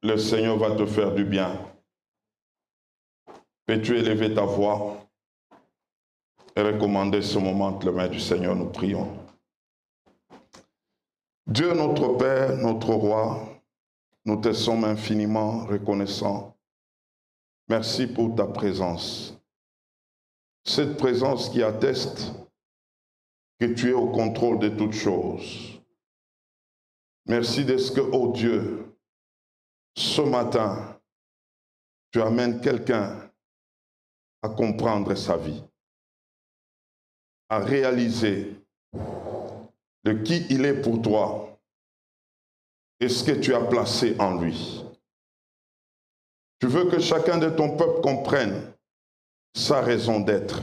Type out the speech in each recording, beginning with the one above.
le Seigneur va te faire du bien. Peux-tu élever ta voix et recommander ce moment entre les mains du Seigneur, nous prions. Dieu notre Père, notre Roi, nous te sommes infiniment reconnaissants. Merci pour ta présence. Cette présence qui atteste que tu es au contrôle de toutes choses. Merci de ce que, oh Dieu, ce matin, tu amènes quelqu'un à comprendre sa vie, à réaliser de qui il est pour toi et ce que tu as placé en lui. Tu veux que chacun de ton peuple comprenne sa raison d'être,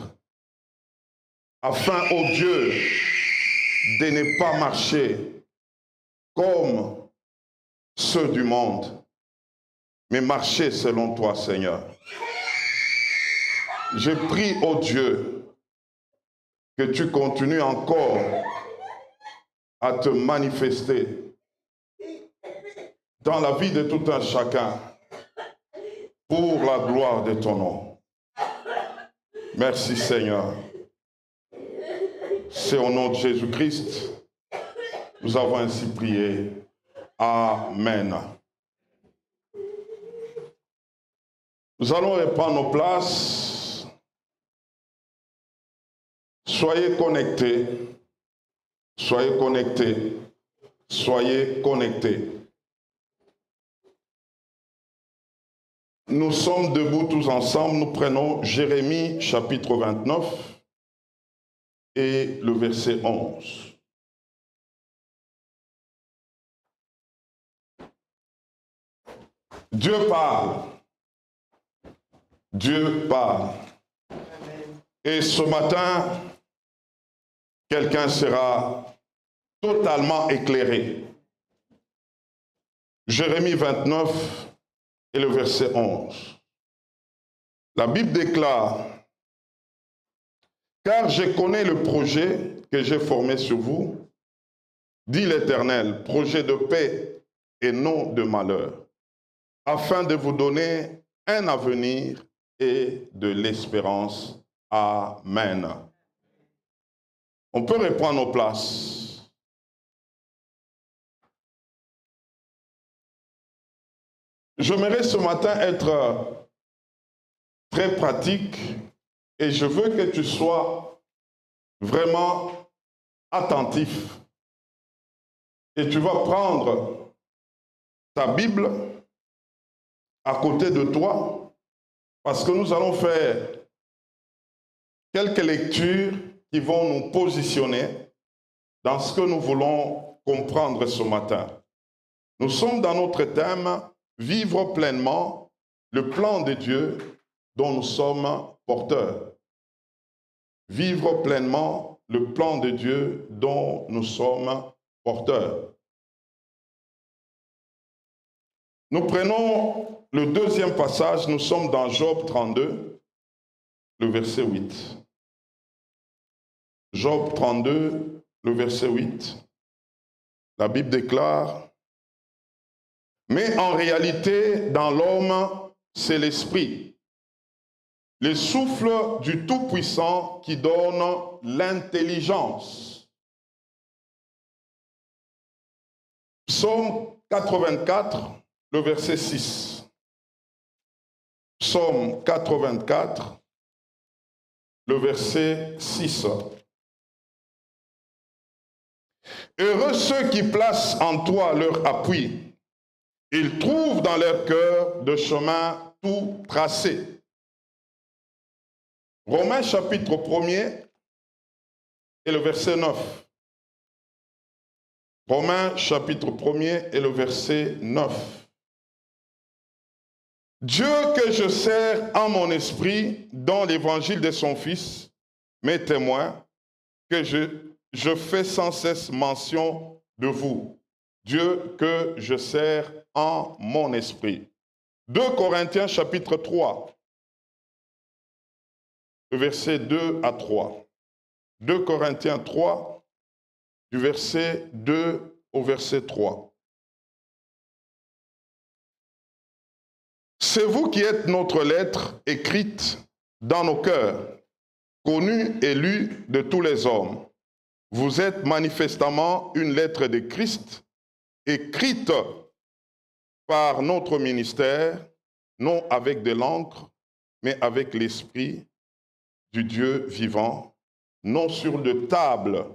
afin, ô Dieu, de ne pas marcher comme ceux du monde, mais marcher selon toi, Seigneur. Je prie, ô Dieu, que tu continues encore à te manifester dans la vie de tout un chacun pour la gloire de ton nom. Merci, Seigneur. C'est au nom de Jésus-Christ, nous avons ainsi prié. Amen. Nous allons reprendre nos places. Soyez connectés. Soyez connectés. Soyez connectés. Nous sommes debout tous ensemble. Nous prenons Jérémie chapitre 29 et le verset 11. Dieu parle. Dieu parle. Et ce matin, quelqu'un sera totalement éclairé. Jérémie 29 et le verset 11. La Bible déclare: « Car je connais le projet que j'ai formé sur vous, dit l'Éternel, projet de paix et non de malheur, afin de vous donner un avenir et de l'espérance. » Amen. On peut reprendre nos places. J'aimerais ce matin être très pratique et je veux que tu sois vraiment attentif. Et tu vas prendre ta Bible à côté de toi parce que nous allons faire quelques lectures qui vont nous positionner dans ce que nous voulons comprendre ce matin. Nous sommes dans notre thème « Vivre pleinement le plan de Dieu dont nous sommes porteurs ». Vivre pleinement le plan de Dieu dont nous sommes porteurs. Nous prenons le deuxième passage, nous sommes dans Job 32, le verset 8. Job 32, le verset 8. La Bible déclare: « Mais en réalité, dans l'homme, c'est l'esprit, le souffle du Tout-Puissant qui donne l'intelligence. » Psaume 84, le verset 6. Psaume 84, le verset 6. Heureux ceux qui placent en toi leur appui. Ils trouvent dans leur cœur de chemin tout tracé. Romains chapitre 1er et le verset 9. Romains chapitre 1er et le verset 9. Dieu que je sers en mon esprit dans l'évangile de son Fils, mes témoins, que je fais sans cesse mention de vous. Dieu que je sers en mon esprit. 2 Corinthiens chapitre 3, versets 2 à 3. 2 Corinthiens 3, du verset 2 au verset 3. C'est vous qui êtes notre lettre écrite dans nos cœurs, connue et lue de tous les hommes. Vous êtes manifestement une lettre de Christ, écrite par notre ministère, non avec de l'encre, mais avec l'Esprit du Dieu vivant, non sur de tables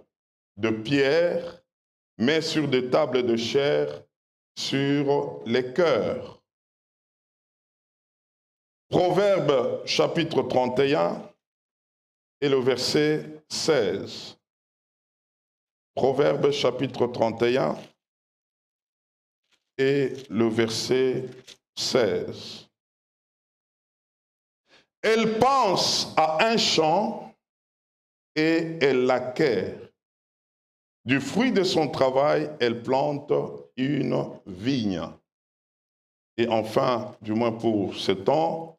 de pierre, mais sur des tables de chair, sur les cœurs. Proverbe chapitre 31 et le verset 16. Proverbe chapitre 31 et le verset 16. Elle pense à un champ et elle l'acquiert. Du fruit de son travail, elle plante une vigne. Et enfin, du moins pour ce temps,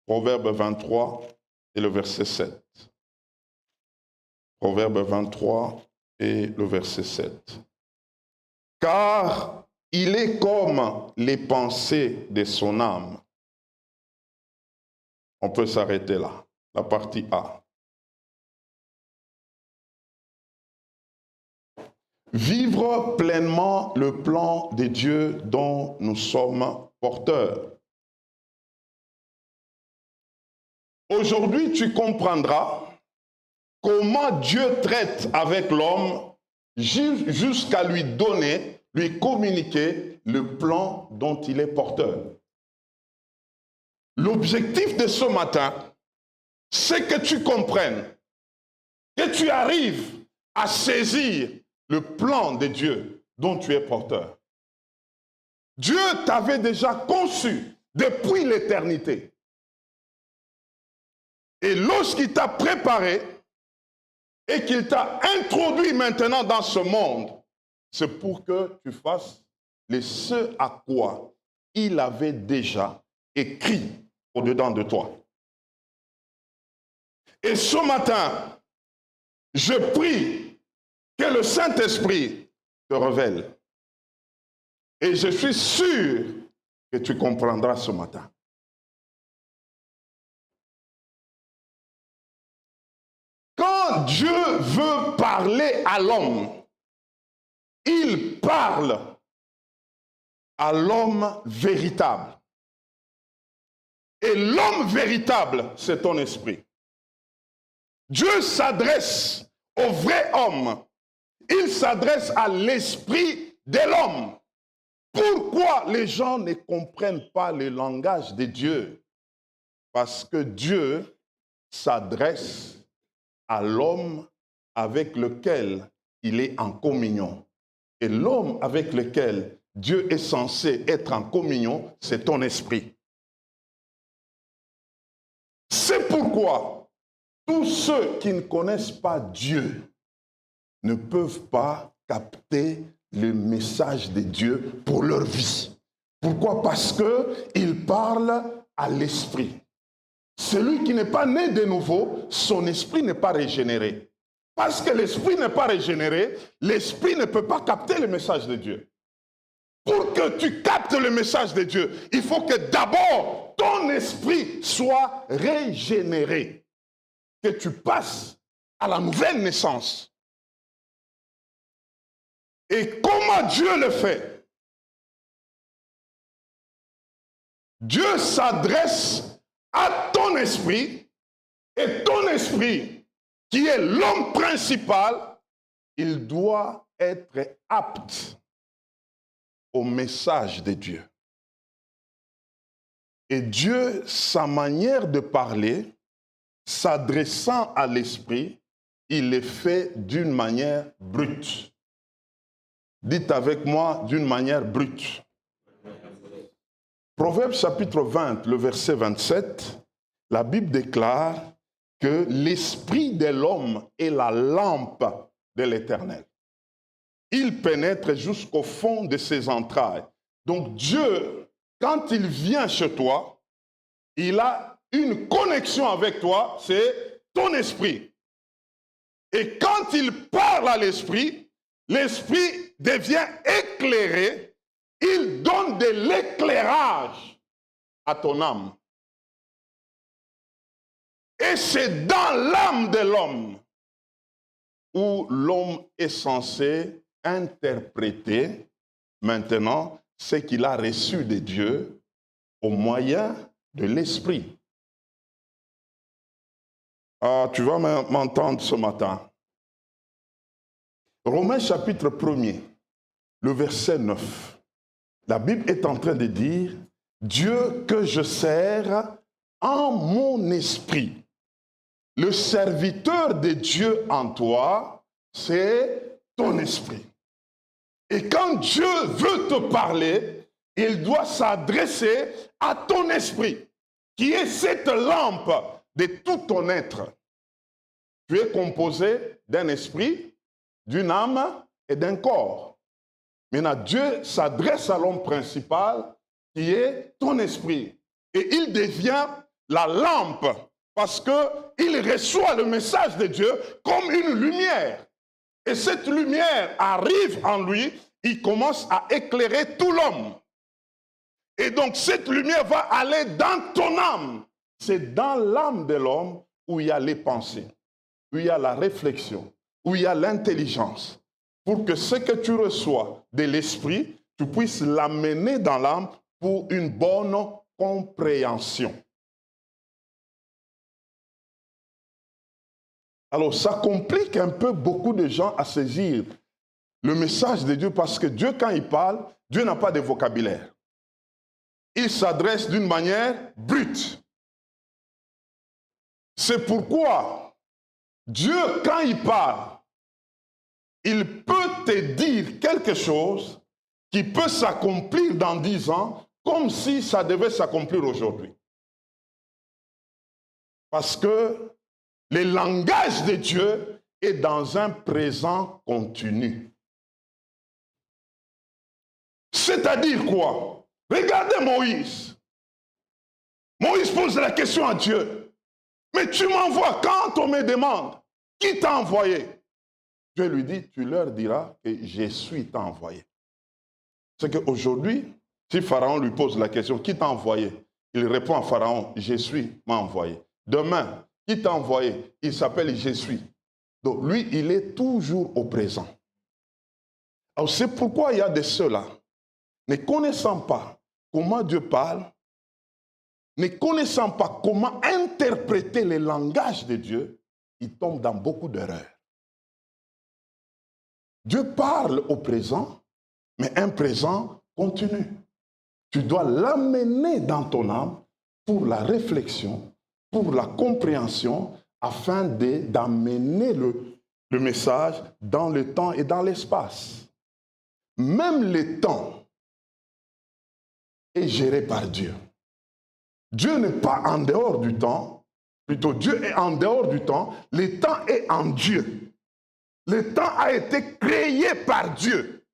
Proverbe 23 et le verset 7. Proverbe 23 et le verset 7. Car il est comme les pensées de son âme. On peut s'arrêter là, la partie A. Vivre pleinement le plan de Dieu dont nous sommes porteurs. Aujourd'hui, tu comprendras comment Dieu traite avec l'homme jusqu'à lui donner, lui communiquer le plan dont il est porteur. L'objectif de ce matin, c'est que tu comprennes, que tu arrives à saisir le plan de Dieu dont tu es porteur. Dieu t'avait déjà conçu depuis l'éternité. Et lorsqu'il t'a préparé et qu'il t'a introduit maintenant dans ce monde, c'est pour que tu fasses ce à quoi il avait déjà écrit au-dedans de toi. Et ce matin, je prie que le Saint-Esprit te révèle. Et je suis sûr que tu comprendras ce matin. Quand Dieu veut parler à l'homme, il parle à l'homme véritable. Et l'homme véritable, c'est ton esprit. Dieu s'adresse au vrai homme. Il s'adresse à l'esprit de l'homme. Pourquoi les gens ne comprennent pas le langage de Dieu? Parce que Dieu s'adresse à l'homme avec lequel il est en communion. Et l'homme avec lequel Dieu est censé être en communion, c'est ton esprit. C'est pourquoi tous ceux qui ne connaissent pas Dieu ne peuvent pas capter le message de Dieu pour leur vie. Pourquoi? Parce qu'il parle à l'esprit. Celui qui n'est pas né de nouveau, son esprit n'est pas régénéré. Parce que l'esprit n'est pas régénéré, l'esprit ne peut pas capter le message de Dieu. Pour que tu captes le message de Dieu, il faut que d'abord ton esprit soit régénéré. Que tu passes à la nouvelle naissance. Et comment Dieu le fait? Dieu s'adresse à ton esprit, et ton esprit, qui est l'homme principal, il doit être apte au message de Dieu. Et Dieu, sa manière de parler, s'adressant à l'esprit, il le fait d'une manière brute. Dites avec moi, d'une manière brute. Proverbe chapitre 20, le verset 27, la Bible déclare que l'esprit de l'homme est la lampe de l'Éternel. Il pénètre jusqu'au fond de ses entrailles. Donc Dieu, quand il vient chez toi, il a une connexion avec toi, c'est ton esprit. Et quand il parle à l'esprit, l'esprit devient éclairé. Il donne de l'éclairage à ton âme. Et c'est dans l'âme de l'homme où l'homme est censé interpréter maintenant ce qu'il a reçu de Dieu au moyen de l'esprit. Ah, tu vas m'entendre ce matin. Romains chapitre 1er, le verset 9. La Bible est en train de dire « Dieu que je sers en mon esprit ». Le serviteur de Dieu en toi, c'est ton esprit. Et quand Dieu veut te parler, il doit s'adresser à ton esprit, qui est cette lampe de tout ton être. Tu es composé d'un esprit, d'une âme et d'un corps. Maintenant, Dieu s'adresse à l'homme principal, qui est ton esprit. Et il devient la lampe, parce qu'il reçoit le message de Dieu comme une lumière. Et cette lumière arrive en lui, il commence à éclairer tout l'homme. Et donc cette lumière va aller dans ton âme. C'est dans l'âme de l'homme où il y a les pensées, où il y a la réflexion, où il y a l'intelligence. Pour que ce que tu reçois de l'esprit, tu puisses l'amener dans l'âme pour une bonne compréhension. Alors, ça complique un peu beaucoup de gens à saisir le message de Dieu parce que Dieu, quand il parle, Dieu n'a pas de vocabulaire. Il s'adresse d'une manière brute. C'est pourquoi Dieu, quand il parle, il peut te dire quelque chose qui peut s'accomplir dans 10 ans comme si ça devait s'accomplir aujourd'hui. Parce que le langage de Dieu est dans un présent continu. C'est-à-dire quoi? Regardez Moïse. Moïse pose la question à Dieu. Mais tu m'envoies quand on me demande qui t'a envoyé? Dieu lui dit, tu leur diras que je suis t'a envoyé. C'est qu'aujourd'hui, si Pharaon lui pose la question, qui t'a envoyé? Il répond à Pharaon, je suis m'a envoyé. Demain, qui t'a envoyé? Il s'appelle je suis. Donc lui, il est toujours au présent. Alors c'est pourquoi il y a de ceux-là, ne connaissant pas comment Dieu parle, ne connaissant pas comment interpréter le langage de Dieu, ils tombent dans beaucoup d'erreurs. Dieu parle au présent, mais un présent continu. Tu dois l'amener dans ton âme pour la réflexion, pour la compréhension, afin d'amener le message dans le temps et dans l'espace. Même le temps est géré par Dieu. Dieu n'est pas en dehors du temps, plutôt Dieu est en dehors du temps, le temps est en Dieu. Le temps a été créé par Dieu.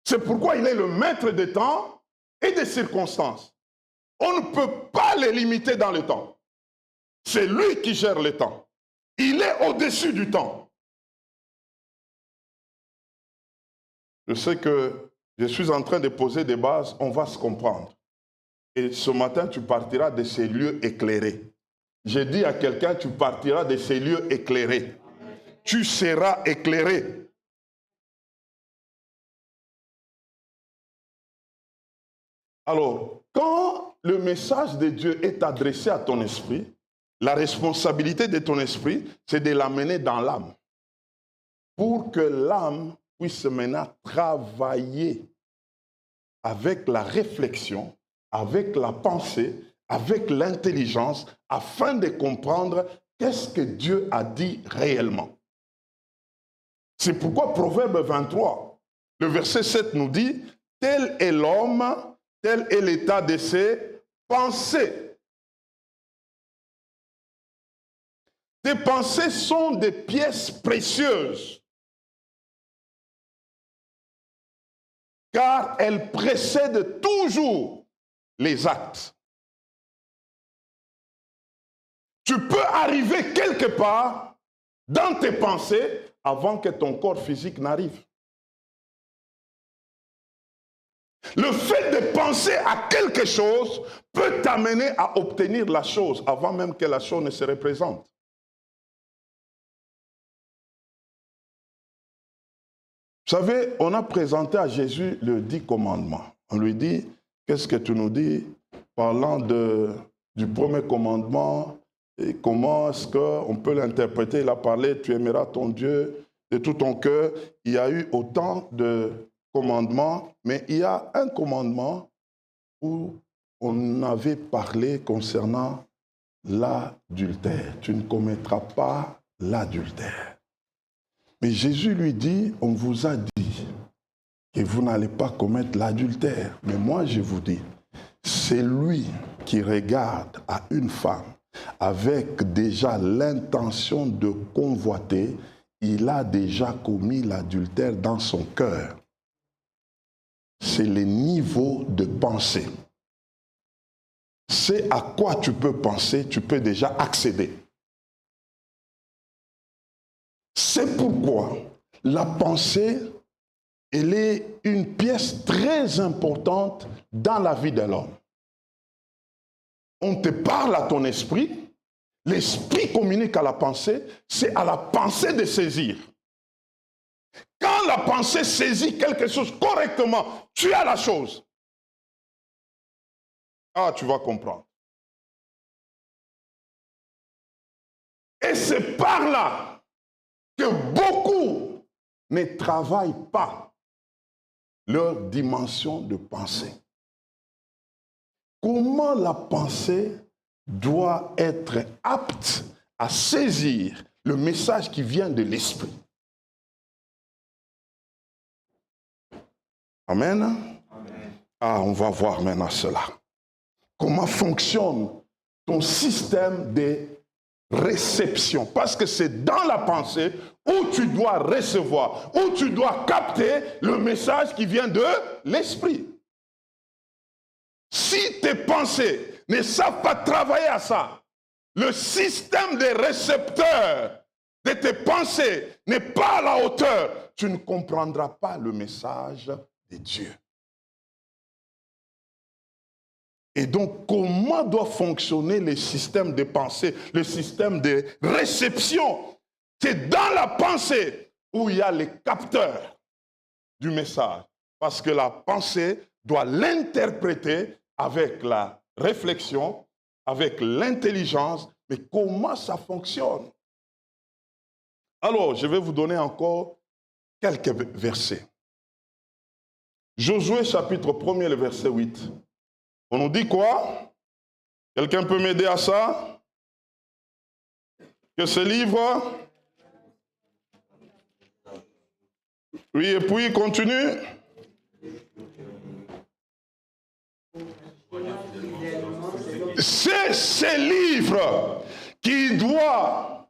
C'est pourquoi il est le maître des temps et des circonstances. On ne peut pas les limiter dans le temps. C'est lui qui gère le temps. Il est au-dessus du temps. Je sais que je suis en train de poser des bases, on va se comprendre. Et ce matin, tu partiras de ces lieux éclairés. J'ai dit à quelqu'un, tu partiras de ces lieux éclairés. Tu seras éclairé. Alors, quand le message de Dieu est adressé à ton esprit, la responsabilité de ton esprit, c'est de l'amener dans l'âme. Pour que l'âme puisse maintenant travailler avec la réflexion, avec la pensée, avec l'intelligence, afin de comprendre qu'est-ce que Dieu a dit réellement. C'est pourquoi Proverbe 23, le verset 7 nous dit « Tel est l'homme, tel est l'état de ses pensées. » Tes pensées sont des pièces précieuses, car elles précèdent toujours les actes. Tu peux arriver quelque part dans tes pensées avant que ton corps physique n'arrive. Le fait de penser à quelque chose peut t'amener à obtenir la chose avant même que la chose ne se représente. Vous savez, on a présenté à Jésus le 10 commandements. On lui dit, qu'est-ce que tu nous dis parlant du premier commandement et comment est-ce qu'on peut l'interpréter? Il a parlé, tu aimeras ton Dieu de tout ton cœur. Il y a eu autant de commandements, mais il y a un commandement où on avait parlé concernant l'adultère. Tu ne commettras pas l'adultère. Mais Jésus lui dit, on vous a dit que vous n'allez pas commettre l'adultère. Mais moi, je vous dis, c'est lui qui regarde à une femme avec déjà l'intention de convoiter, il a déjà commis l'adultère dans son cœur. C'est le niveau de pensée. C'est à quoi tu peux penser, tu peux déjà accéder. C'est pourquoi la pensée, elle est une pièce très importante dans la vie de l'homme. On te parle à ton esprit, l'esprit communique à la pensée, c'est à la pensée de saisir. Quand la pensée saisit quelque chose correctement, tu as la chose. Ah, tu vas comprendre. Et c'est par là que beaucoup ne travaillent pas leur dimension de pensée. Comment la pensée doit être apte à saisir le message qui vient de l'esprit. Amen. Amen. Ah, on va voir maintenant cela. Comment fonctionne ton système de réception? Parce que c'est dans la pensée où tu dois recevoir, où tu dois capter le message qui vient de l'esprit. Si tes pensées ne savent pas travailler à ça, le système des récepteurs de tes pensées n'est pas à la hauteur, tu ne comprendras pas le message de Dieu. Et donc, comment doit fonctionner le système de pensée, le système de réception? C'est dans la pensée où il y a les capteurs du message. Parce que la pensée doit l'interpréter avec la réflexion, avec l'intelligence. Mais comment ça fonctionne? Alors, je vais vous donner encore quelques versets. Josué chapitre 1er, le verset 8. On nous dit quoi? Quelqu'un peut m'aider à ça? Que ce livre... Oui, et puis continue. C'est ce livre qui doit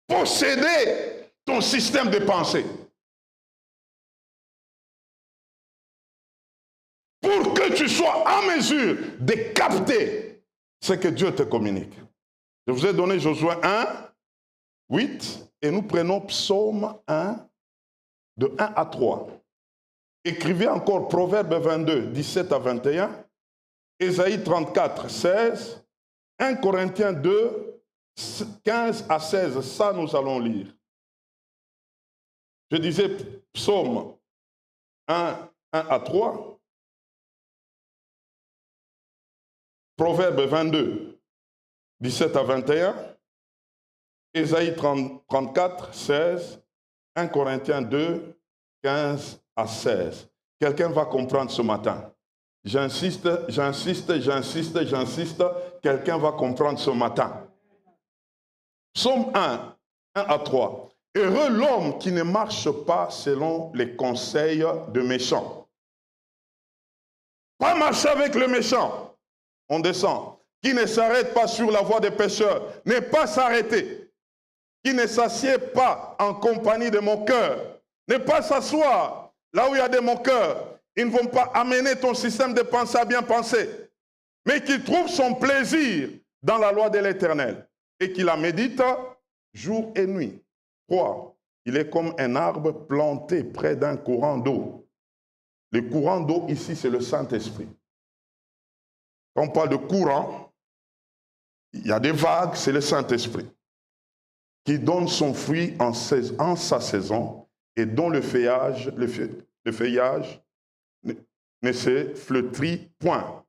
posséder ton système de pensée. Pour que tu sois en mesure de capter ce que Dieu te communique. Je vous ai donné Josué 1, 8, et nous prenons Psaume 1, de 1 à 3. Écrivez encore Proverbe 22, 17 à 21, Ésaïe 34, 16, 1 Corinthiens 2, 15 à 16. Ça, nous allons lire. Je disais Psaume 1, 1 à 3, Proverbe 22, 17 à 21, Ésaïe 34, 16, 1 Corinthiens 2, 15 à 16. Quelqu'un va comprendre ce matin. J'insiste. Quelqu'un va comprendre ce matin. Psaume 1, 1 à 3. Heureux l'homme qui ne marche pas selon les conseils de méchants. Pas marcher avec le méchant. On descend. Qui ne s'arrête pas sur la voie des pécheurs. Ne pas s'arrêter. Qui ne s'assied pas en compagnie de mon cœur. Ne pas s'asseoir là où il y a des moqueurs. Ils ne vont pas amener ton système de pensée à bien penser. Mais qu'il trouve son plaisir dans la loi de l'Éternel. Et qu'il la médite jour et nuit. 3. Il est comme un arbre planté près d'un courant d'eau. Le courant d'eau ici, c'est le Saint-Esprit. Quand on parle de courant, il y a des vagues, c'est le Saint-Esprit qui donne son fruit en sa saison et dont le feuillage ne se flétrit point.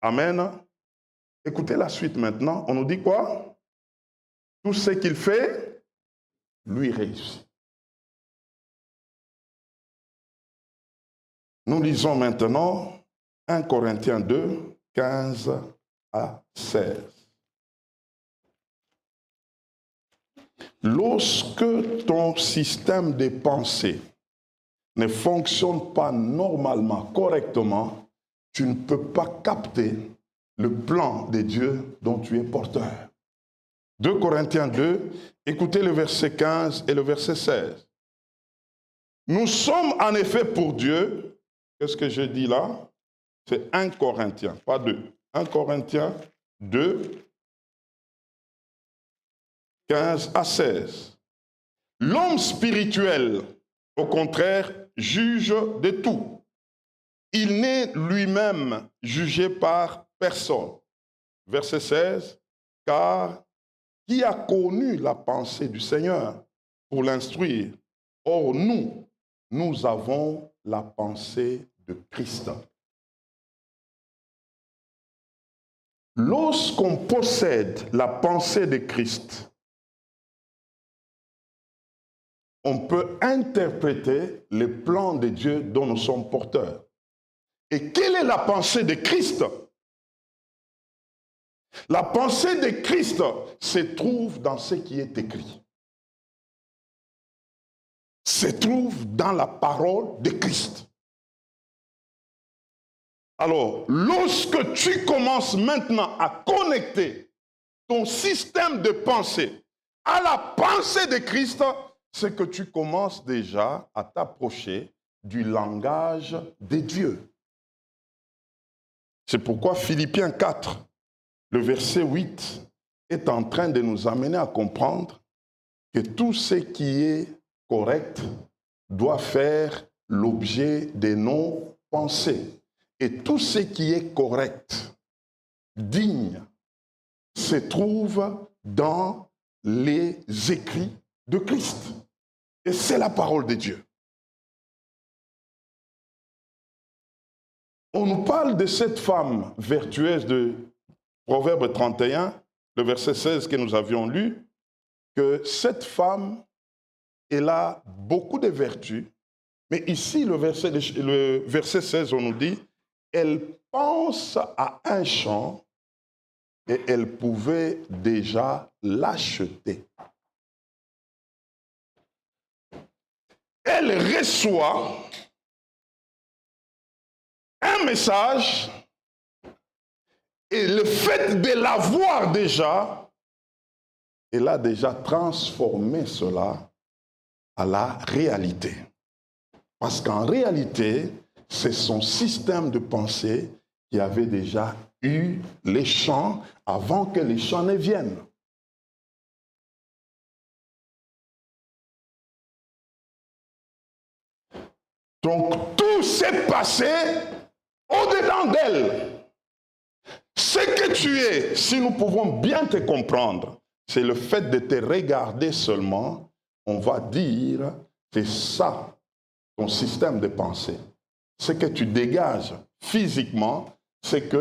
Amen. Écoutez la suite maintenant. On nous dit quoi? Tout ce qu'il fait, lui réussit. Nous lisons maintenant 1 Corinthiens 2, 15 à 16. Lorsque ton système de pensée ne fonctionne pas normalement, correctement, tu ne peux pas capter le plan de Dieu dont tu es porteur. 2 Corinthiens 2, écoutez le verset 15 et le verset 16. Nous sommes en effet pour Dieu, qu'est-ce que je dis là? C'est 1 Corinthiens, pas 2. 1 Corinthiens 2, 15 à 16. L'homme spirituel, au contraire, juge de tout. Il n'est lui-même jugé par personne. Verset 16. Car qui a connu la pensée du Seigneur pour l'instruire? Or, nous avons la pensée de Christ. Lorsqu'on possède la pensée de Christ, on peut interpréter les plans de Dieu dont nous sommes porteurs. Et quelle est la pensée de Christ? La pensée de Christ se trouve dans ce qui est écrit. Se trouve dans la parole de Christ. Alors, lorsque tu commences maintenant à connecter ton système de pensée à la pensée de Christ, c'est que tu commences déjà à t'approcher du langage de Dieu. C'est pourquoi Philippiens 4, le verset 8, est en train de nous amener à comprendre que tout ce qui est correct doit faire l'objet de nos pensées. Et tout ce qui est correct, digne, se trouve dans les écrits de Christ. Et c'est la parole de Dieu. On nous parle de cette femme vertueuse de Proverbe 31, le verset 16 que nous avions lu, que cette femme, elle a beaucoup de vertus, mais ici, le verset 16, on nous dit, elle pense à un champ et elle pouvait déjà l'acheter. Elle reçoit un message et le fait de l'avoir déjà, elle a déjà transformé cela à la réalité. Parce qu'en réalité, c'est son système de pensée qui avait déjà eu les champs avant que les champs ne viennent. Donc tout s'est passé au-dedans d'elle. Ce que tu es, si nous pouvons bien te comprendre, c'est le fait de te regarder seulement, on va dire, c'est ça, ton système de pensée. Ce que tu dégages physiquement, c'est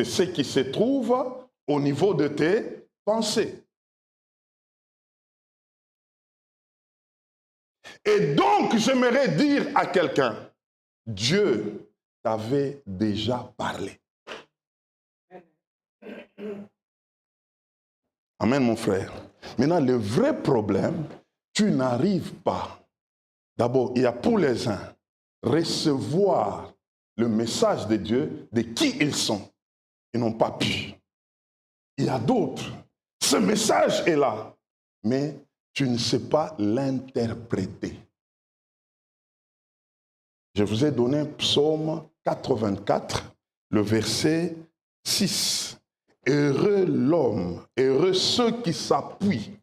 ce qui se trouve au niveau de tes pensées. Et donc, j'aimerais dire à quelqu'un, Dieu t'avait déjà parlé. Amen, mon frère. Maintenant, le vrai problème, tu n'arrives pas. D'abord, il y a pour les uns recevoir le message de Dieu de qui ils sont. Ils n'ont pas pu. Il y a d'autres. Ce message est là, mais tu ne sais pas l'interpréter. Je vous ai donné Psaume 84, le verset 6. Heureux l'homme, heureux ceux qui s'appuient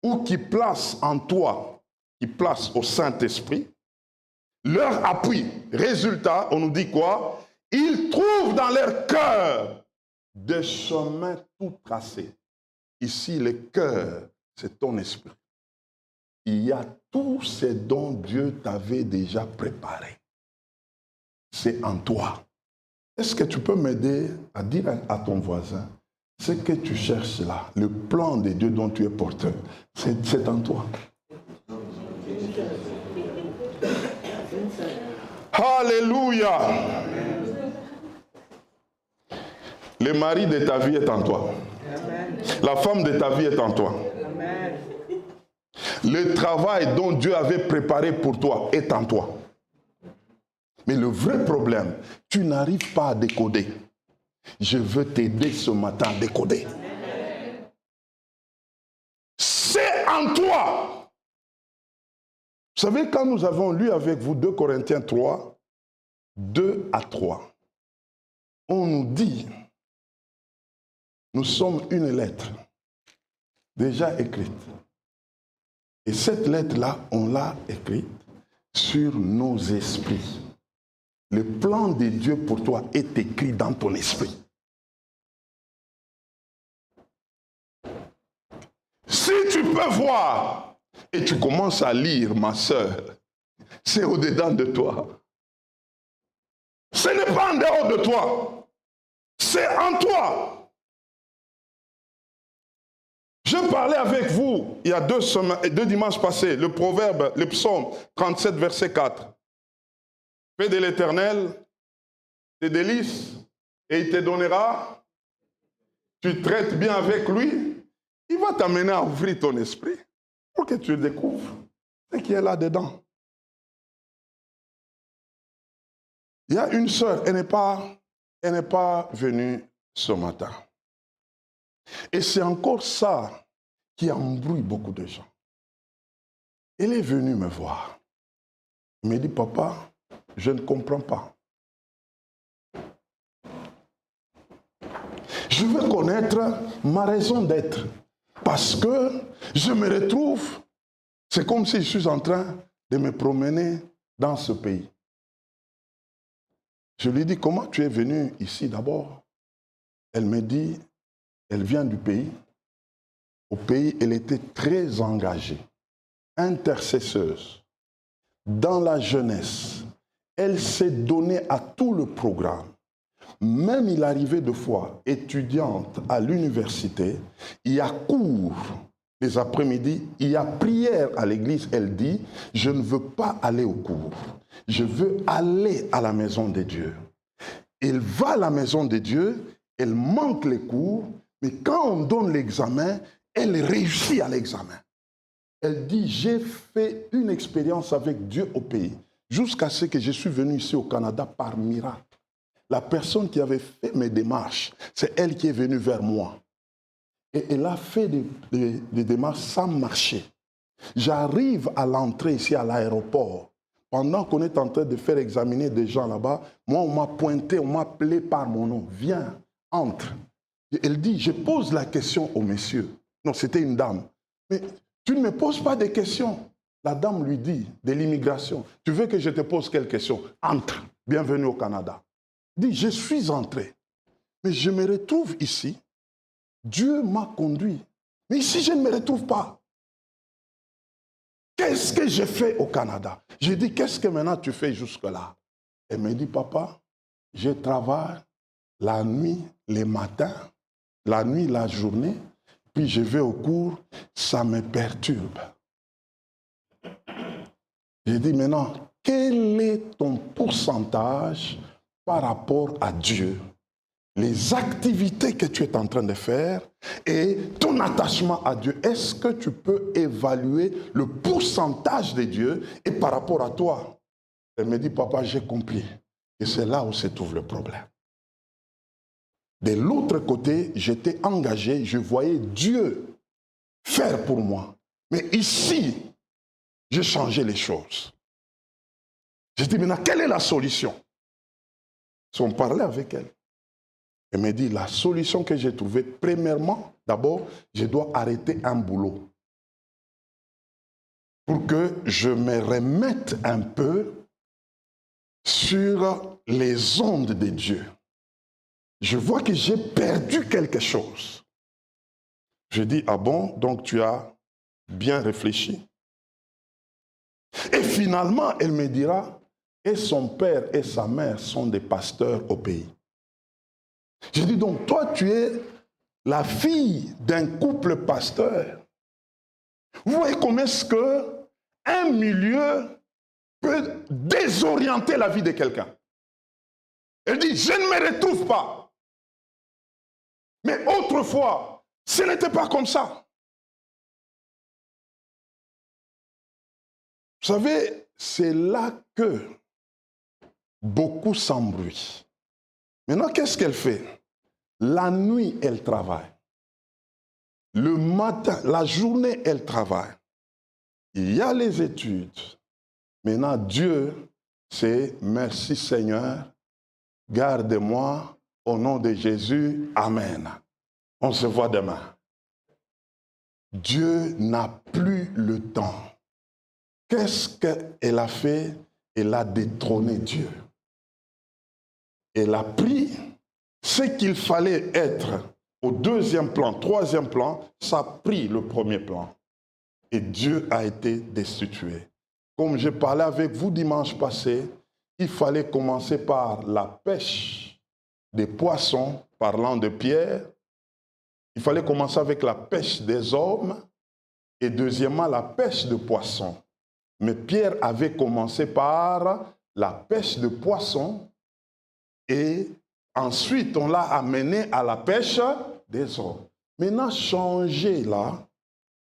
ou qui placent en toi, qui placent au Saint-Esprit, leur appui. Résultat, on nous dit quoi? Ils trouvent dans leur cœur des chemins tout tracés. Ici, le cœur, c'est ton esprit. Il y a tout ce dont Dieu t'avait déjà préparé. C'est en toi. Est-ce que tu peux m'aider à dire à ton voisin, ce que tu cherches là, le plan de Dieu dont tu es porteur, c'est en toi. Alléluia. Le mari de ta vie est en toi. La femme de ta vie est en toi. Le travail dont Dieu avait préparé pour toi est en toi. Mais le vrai problème, tu n'arrives pas à décoder. Je veux t'aider ce matin à décoder. C'est en toi. Vous savez, quand nous avons lu avec vous 2 Corinthiens 3, 2 à 3, on nous dit, nous sommes une lettre déjà écrite. Et cette lettre-là, on l'a écrite sur nos esprits. Le plan de Dieu pour toi est écrit dans ton esprit. Si tu peux voir et tu commences à lire, ma sœur, c'est au-dedans de toi. Ce n'est pas en dehors de toi. C'est en toi. Je parlais avec vous il y a 2 dimanches passés, le proverbe, le psaume 37, verset 4. Fais de l'Éternel tes délices et il te donnera. Tu traites bien avec lui, il va t'amener à ouvrir ton esprit pour que tu découvres ce qui est là-dedans. Il y a une sœur, elle n'est pas venue ce matin. Et c'est encore ça qui embrouille beaucoup de gens. Elle est venue me voir. Elle me dit, papa, je ne comprends pas. Je veux connaître ma raison d'être. Parce que je me retrouve, c'est comme si je suis en train de me promener dans ce pays. Je lui dis, comment tu es venu ici d'abord? Elle me dit, elle vient du pays. Au pays, elle était très engagée, intercesseuse. Dans la jeunesse, elle s'est donnée à tout le programme. Même il arrivait de fois, étudiante à l'université, il y a cours les après-midi, il y a prière à l'église, elle dit, je ne veux pas aller au cours, je veux aller à la maison de Dieu. Elle va à la maison de Dieu, elle manque les cours, mais quand on donne l'examen, elle réussit à l'examen. Elle dit, j'ai fait une expérience avec Dieu au pays, jusqu'à ce que je suis venu ici au Canada par miracle. La personne qui avait fait mes démarches, c'est elle qui est venue vers moi. Et elle a fait des démarches sans marcher. J'arrive à l'entrée ici à l'aéroport. Pendant qu'on est en train de faire examiner des gens là-bas, moi on m'a pointé, on m'a appelé par mon nom. Viens, entre. Et elle dit, je pose la question au monsieur. Non, c'était une dame. Mais tu ne me poses pas de questions. La dame lui dit, de l'immigration, tu veux que je te pose quelques questions? Entre. Bienvenue au Canada. Dit, je suis entré, mais je me retrouve ici. Dieu m'a conduit. Mais ici, je ne me retrouve pas. Qu'est-ce que j'ai fait au Canada? J'ai dit, qu'est-ce que maintenant tu fais jusque-là? Elle me dit, papa, je travaille la nuit, les matins, la nuit, la journée, puis je vais au cours, ça me perturbe. J'ai dit, maintenant, quel est ton pourcentage par rapport à Dieu, les activités que tu es en train de faire et ton attachement à Dieu? Est-ce que tu peux évaluer le pourcentage de Dieu et par rapport à toi? Elle me dit, papa, j'ai compris. Et c'est là où se trouve le problème. De l'autre côté, j'étais engagé, je voyais Dieu faire pour moi. Mais ici, j'ai changé les choses. J'ai dit, maintenant, quelle est la solution? Si on parlait avec elle, elle me dit, la solution que j'ai trouvée, premièrement, d'abord, je dois arrêter un boulot pour que je me remette un peu sur les ondes de Dieu, je vois que j'ai perdu quelque chose. Je dis, ah bon, donc tu as bien réfléchi. Et finalement, elle me dira, et son père et sa mère sont des pasteurs au pays. Je dis donc, toi, tu es la fille d'un couple pasteur. Vous voyez comment est-ce qu'un milieu peut désorienter la vie de quelqu'un. Elle dit, je ne me retrouve pas. Mais autrefois, ce n'était pas comme ça. Vous savez, c'est là que beaucoup s'embrouillent. Maintenant, qu'est-ce qu'elle fait? La nuit, elle travaille. Le matin, la journée, elle travaille. Il y a les études. Maintenant, Dieu, c'est merci Seigneur, garde-moi au nom de Jésus. Amen. On se voit demain. Dieu n'a plus le temps. Qu'est-ce qu'elle a fait? Elle a détrôné Dieu. Elle a pris ce qu'il fallait être au deuxième plan, troisième plan, ça a pris le premier plan. Et Dieu a été destitué. Comme j'ai parlé avec vous dimanche passé, il fallait commencer par la pêche des poissons, parlant de Pierre. Il fallait commencer avec la pêche des hommes et deuxièmement la pêche de poissons. Mais Pierre avait commencé par la pêche de poissons et ensuite on l'a amené à la pêche des hommes. Maintenant, changer là,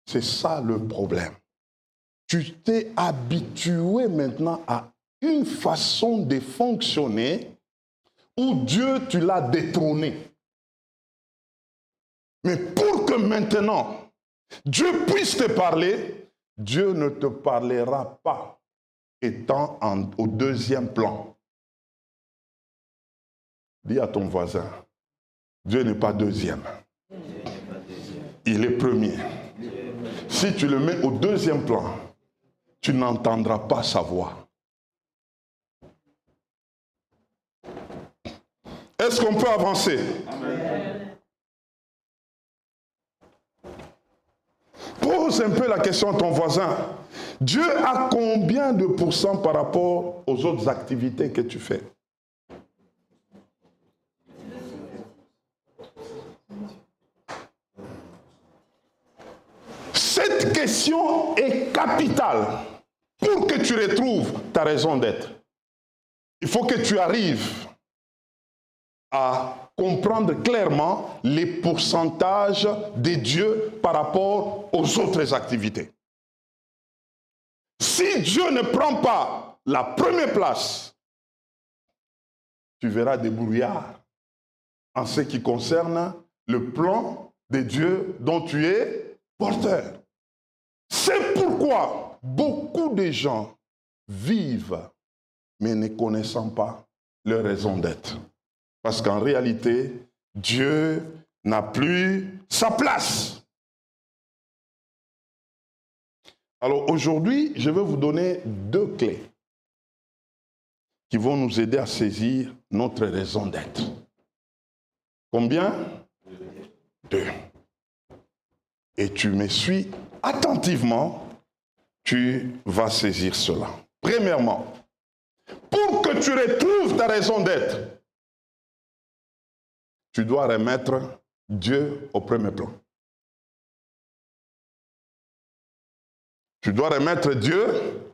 c'est ça le problème. Tu t'es habitué maintenant à une façon de fonctionner où Dieu, tu l'as détrôné. Mais pour que maintenant, Dieu puisse te parler, Dieu ne te parlera pas étant au deuxième plan. Dis à ton voisin, Dieu n'est pas deuxième. Il est premier. Si tu le mets au deuxième plan, tu n'entendras pas sa voix. Est-ce qu'on peut avancer? Amen. Pose un peu la question à ton voisin. Dieu a combien de pourcents par rapport aux autres activités que tu fais? Cette question est capitale pour que tu retrouves ta raison d'être. Il faut que tu arrives à comprendre clairement les pourcentages de Dieu par rapport aux autres activités. Si Dieu ne prend pas la première place, tu verras des brouillards en ce qui concerne le plan de Dieu dont tu es porteur. C'est pourquoi beaucoup de gens vivent, mais ne connaissant pas leur raison d'être. Parce qu'en réalité, Dieu n'a plus sa place. Alors aujourd'hui, je vais vous donner 2 clés qui vont nous aider à saisir notre raison d'être. Combien? 2. Et tu me suis attentivement, tu vas saisir cela. Premièrement, pour que tu retrouves ta raison d'être, tu dois remettre Dieu au premier plan. Tu dois remettre Dieu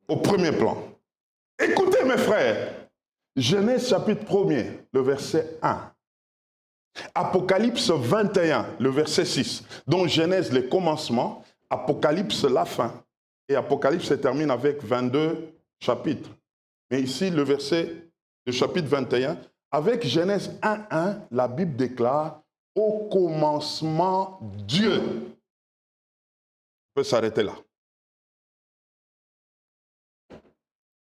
au premier plan. Écoutez mes frères, Genèse chapitre 1er, le verset 1. Apocalypse 21, le verset 6. Donc Genèse, le commencement, Apocalypse, la fin. Et Apocalypse se termine avec 22 chapitres. Mais ici, le verset du chapitre 21, avec Genèse 1.1, la Bible déclare « Au commencement, Dieu ». On peut s'arrêter là.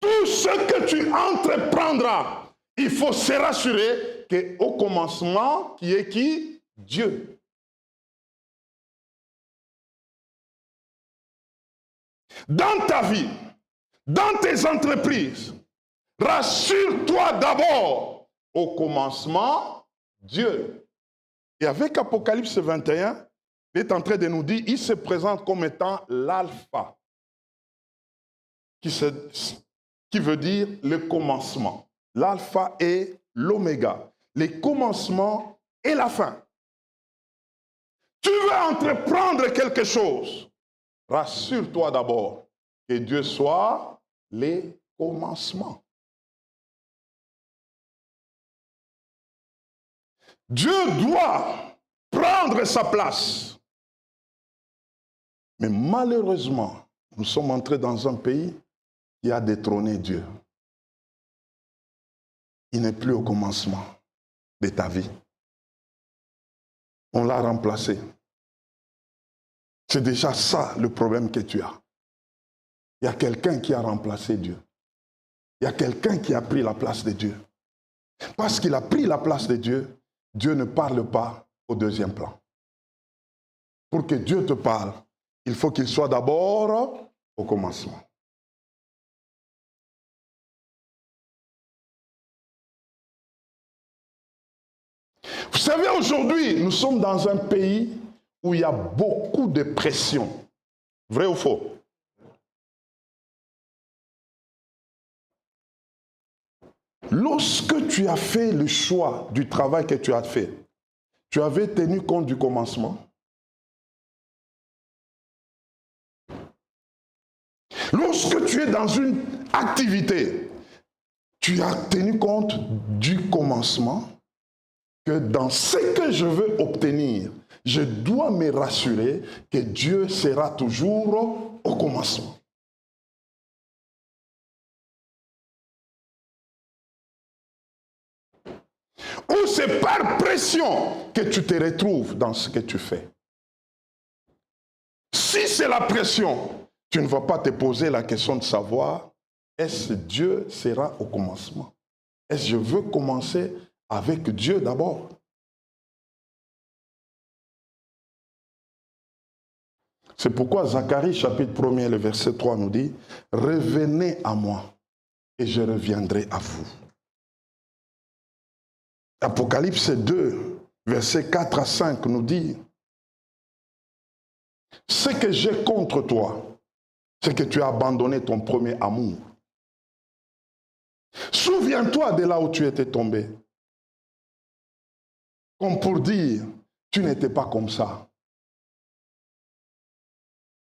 Tout ce que tu entreprendras, il faut se rassurer qu'au commencement, qui est qui? Dieu. Dans ta vie, dans tes entreprises, Rassure-toi d'abord. Au commencement, Dieu. Et avec Apocalypse 21, il est en train de nous dire, il se présente comme étant l'alpha, qui veut dire le commencement. L'alpha et l'oméga, les commencements et la fin. Tu veux entreprendre quelque chose, rassure-toi d'abord que Dieu soit les commencements. Dieu doit prendre sa place. Mais malheureusement, nous sommes entrés dans un pays qui a détrôné Dieu. Il n'est plus au commencement de ta vie. On l'a remplacé. C'est déjà ça le problème que tu as. Il y a quelqu'un qui a remplacé Dieu. Il y a quelqu'un qui a pris la place de Dieu. Parce qu'il a pris la place de Dieu, Dieu ne parle pas au deuxième plan. Pour que Dieu te parle, il faut qu'il soit d'abord au commencement. Vous savez, aujourd'hui, nous sommes dans un pays où il y a beaucoup de pression. Vrai ou faux? Lorsque tu as fait le choix du travail que tu as fait, tu avais tenu compte du commencement? Lorsque tu es dans une activité, tu as tenu compte du commencement? Que dans ce que je veux obtenir, je dois me rassurer que Dieu sera toujours au commencement. Ou c'est par pression que tu te retrouves dans ce que tu fais. Si c'est la pression, tu ne vas pas te poser la question de savoir, est-ce que Dieu sera au commencement? Est-ce que je veux commencer avec Dieu d'abord? C'est pourquoi Zacharie chapitre 1er, le verset 3 nous dit, « Revenez à moi et je reviendrai à vous. » Apocalypse 2, versets 4 à 5 nous dit, « Ce que j'ai contre toi, c'est que tu as abandonné ton premier amour. Souviens-toi de là où tu étais tombé. Comme pour dire, tu n'étais pas comme ça.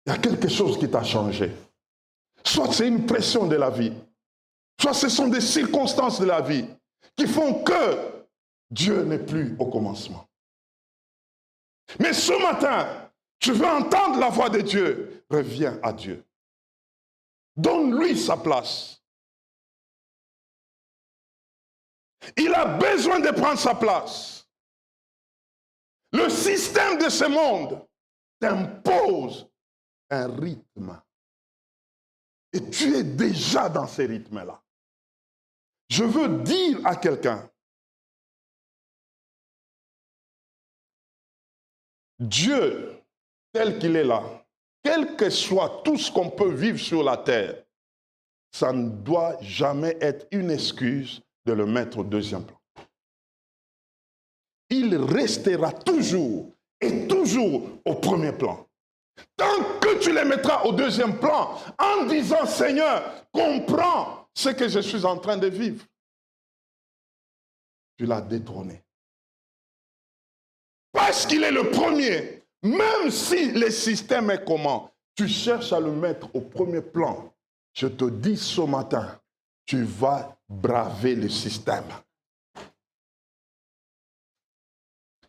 Il y a quelque chose qui t'a changé. Soit c'est une pression de la vie, soit ce sont des circonstances de la vie qui font que Dieu n'est plus au commencement. Mais ce matin, tu veux entendre la voix de Dieu, reviens à Dieu. Donne-lui sa place. Il a besoin de prendre sa place. Le système de ce monde t'impose un rythme. Et tu es déjà dans ce rythme-là. Je veux dire à quelqu'un, Dieu, tel qu'il est là, quel que soit tout ce qu'on peut vivre sur la terre, ça ne doit jamais être une excuse de le mettre au deuxième plan. Il restera toujours et toujours au premier plan. Tant que tu les mettras au deuxième plan, en disant, Seigneur, comprends ce que je suis en train de vivre, tu l'as détrôné. Parce qu'il est le premier, même si le système est comment, tu cherches à le mettre au premier plan. Je te dis ce matin, tu vas braver le système.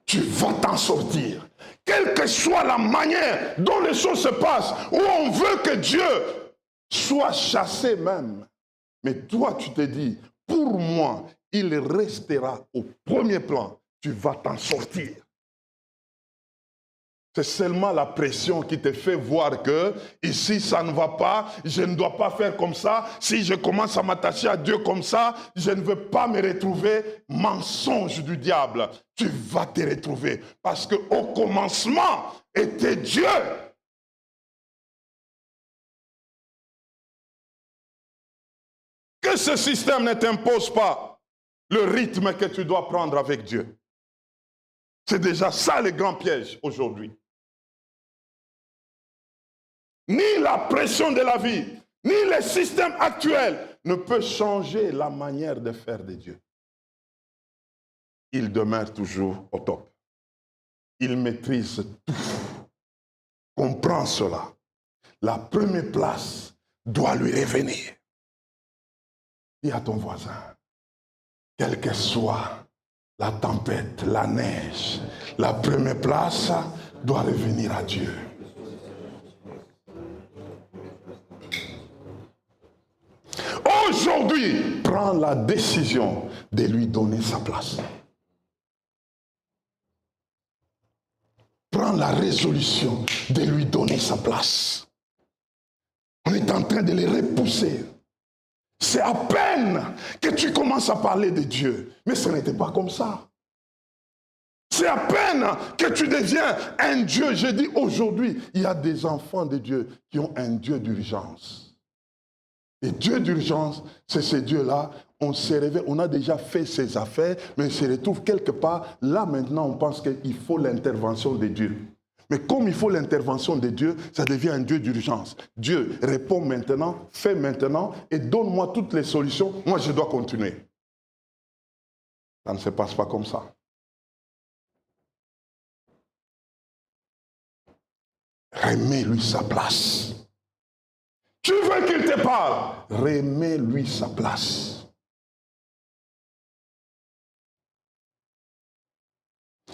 Tu vas t'en sortir. Quelle que soit la manière dont les choses se passent, où on veut que Dieu soit chassé même. Mais toi, tu te dis, pour moi, il restera au premier plan. Tu vas t'en sortir. C'est seulement la pression qui te fait voir que ici ça ne va pas, je ne dois pas faire comme ça. Si je commence à m'attacher à Dieu comme ça, je ne veux pas me retrouver. Mensonge du diable. Tu vas te retrouver parce qu'au commencement était Dieu. Que ce système ne t'impose pas le rythme que tu dois prendre avec Dieu. C'est déjà ça le grand piège aujourd'hui. Ni la pression de la vie, ni le système actuel ne peut changer la manière de faire de Dieu. Il demeure toujours au top. Il maîtrise tout. Comprends cela. La première place doit lui revenir. Dis à ton voisin, quelle que soit la tempête, la neige, la première place doit revenir à Dieu. Aujourd'hui, prends la décision de lui donner sa place. Prends la résolution de lui donner sa place. On est en train de les repousser. C'est à peine que tu commences à parler de Dieu. Mais ce n'était pas comme ça. C'est à peine que tu deviens un Dieu. Je dis aujourd'hui, il y a des enfants de Dieu qui ont un Dieu d'urgence. Et Dieu d'urgence, c'est ce Dieu-là. On s'est réveillé, on a déjà fait ses affaires, mais on se retrouve quelque part. Là, maintenant, on pense qu'il faut l'intervention de Dieu. Mais comme il faut l'intervention de Dieu, ça devient un Dieu d'urgence. Dieu répond maintenant, fait maintenant, et donne-moi toutes les solutions. Moi, je dois continuer. Ça ne se passe pas comme ça. Remets-lui sa place. Tu veux qu'il te parle? Remets-lui sa place.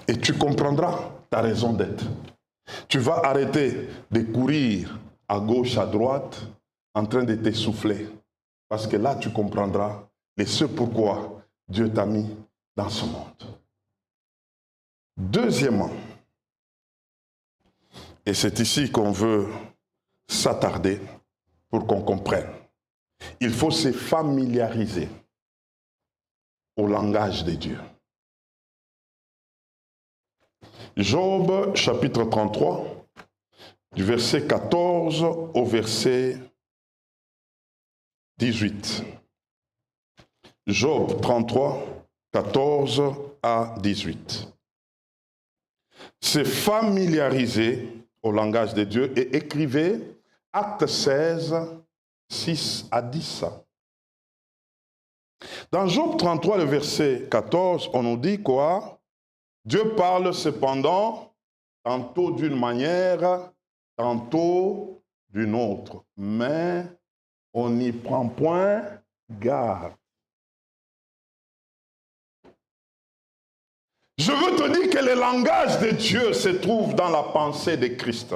Et tu comprendras ta raison d'être. Tu vas arrêter de courir à gauche, à droite, en train de t'essouffler. Parce que là, tu comprendras le ce pourquoi Dieu t'a mis dans ce monde. Deuxièmement, et c'est ici qu'on veut s'attarder pour qu'on comprenne, il faut se familiariser au langage de Dieu. Job, chapitre 33, du verset 14 au verset 18. Job 33, 14 à 18. Se familiariser au langage de Dieu et écrivez Acte 16, 6 à 10. Dans Job 33, le verset 14, on nous dit quoi? Dieu parle cependant, tantôt d'une manière, tantôt d'une autre. Mais on n'y prend point garde. Je veux te dire que le langage de Dieu se trouve dans la pensée de Christ.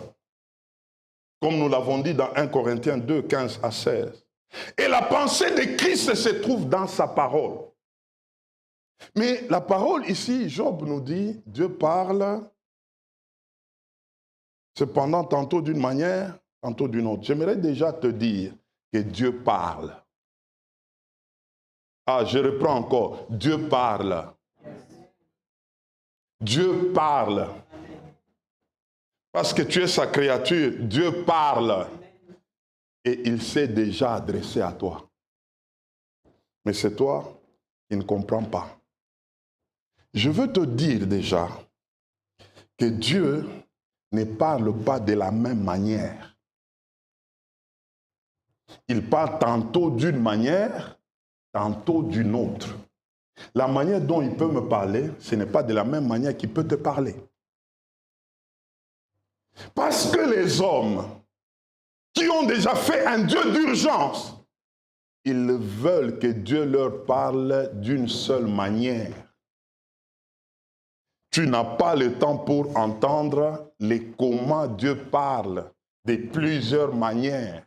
Comme nous l'avons dit dans 1 Corinthiens 2, 15 à 16. Et la pensée de Christ se trouve dans sa parole. Mais la parole ici, Job nous dit, Dieu parle, cependant tantôt d'une manière, tantôt d'une autre. J'aimerais déjà te dire que Dieu parle. Ah, je reprends encore. Dieu parle. Dieu parle. Parce que tu es sa créature, Dieu parle. Et il s'est déjà adressé à toi. Mais c'est toi qui ne comprends pas. Je veux te dire déjà que Dieu ne parle pas de la même manière. Il parle tantôt d'une manière, tantôt d'une autre. La manière dont il peut me parler, ce n'est pas de la même manière qu'il peut te parler. Parce que les hommes qui ont déjà fait un Dieu d'urgence, ils veulent que Dieu leur parle d'une seule manière. Tu n'as pas le temps pour entendre les comment Dieu parle de plusieurs manières.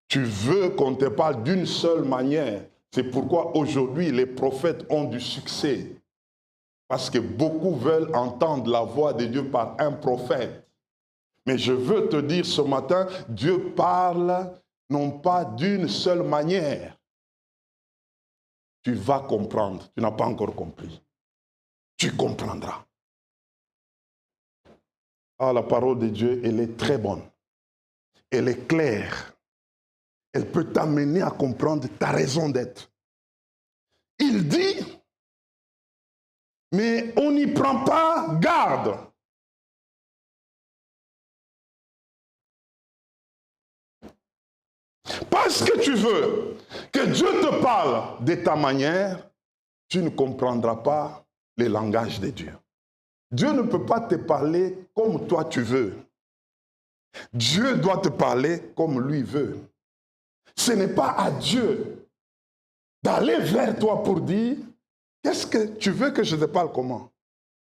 Tu veux qu'on te parle d'une seule manière. C'est pourquoi aujourd'hui les prophètes ont du succès. Parce que beaucoup veulent entendre la voix de Dieu par un prophète. Mais je veux te dire ce matin, Dieu parle non pas d'une seule manière. Tu vas comprendre. Tu n'as pas encore compris. Tu comprendras. Ah, la parole de Dieu, elle est très bonne. Elle est claire. elle peut t'amener à comprendre ta raison d'être. Il dit, mais on n'y prend pas garde. Parce que tu veux que Dieu te parle de ta manière, tu ne comprendras pas le langage de Dieu. Dieu ne peut pas te parler comme toi tu veux. Dieu doit te parler comme lui veut. Ce n'est pas à Dieu d'aller vers toi pour dire « Qu'est-ce que tu veux que je te parle comment ?»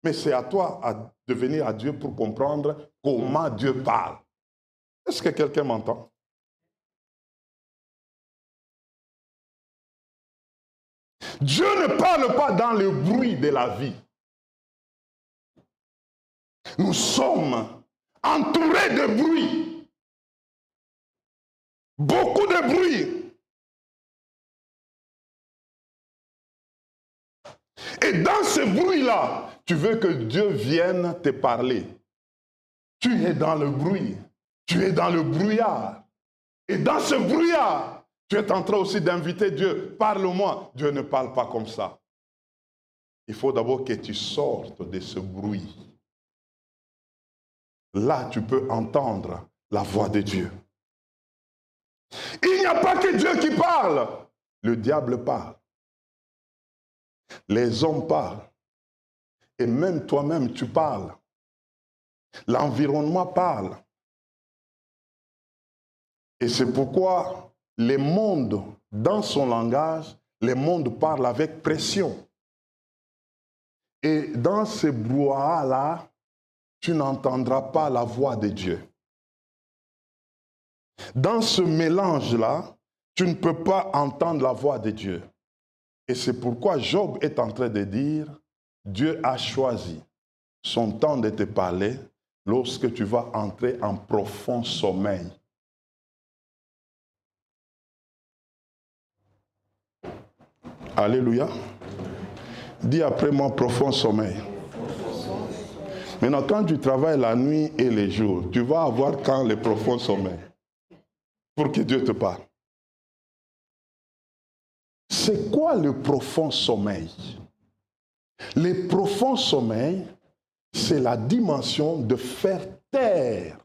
Mais c'est à toi de venir à Dieu pour comprendre comment Dieu parle. Est-ce que quelqu'un m'entend? Dieu ne parle pas dans le bruit de la vie. Nous sommes entourés de bruit. Beaucoup de bruit. Et dans ce bruit-là, tu veux que Dieu vienne te parler. Tu es dans le bruit. Tu es dans le brouillard. Et dans ce brouillard, tu es en train aussi d'inviter Dieu. Parle-moi. Dieu ne parle pas comme ça. Il faut d'abord que tu sortes de ce bruit. Là, tu peux entendre la voix de Dieu. Il n'y a pas que Dieu qui parle. Le diable parle. Les hommes parlent. Et même toi-même, tu parles. L'environnement parle. Et c'est pourquoi le monde, dans son langage, le monde parle avec pression. Et dans ce brouhaha-là, tu n'entendras pas la voix de Dieu. Dans ce mélange-là, tu ne peux pas entendre la voix de Dieu. Et c'est pourquoi Job est en train de dire, Dieu a choisi son temps de te parler lorsque tu vas entrer en profond sommeil. Alléluia. Dis après moi, profond sommeil. Maintenant, quand tu travailles la nuit et les jours, tu vas avoir quand le profond sommeil pour que Dieu te parle. C'est quoi le profond sommeil? Le profond sommeil, c'est la dimension de faire taire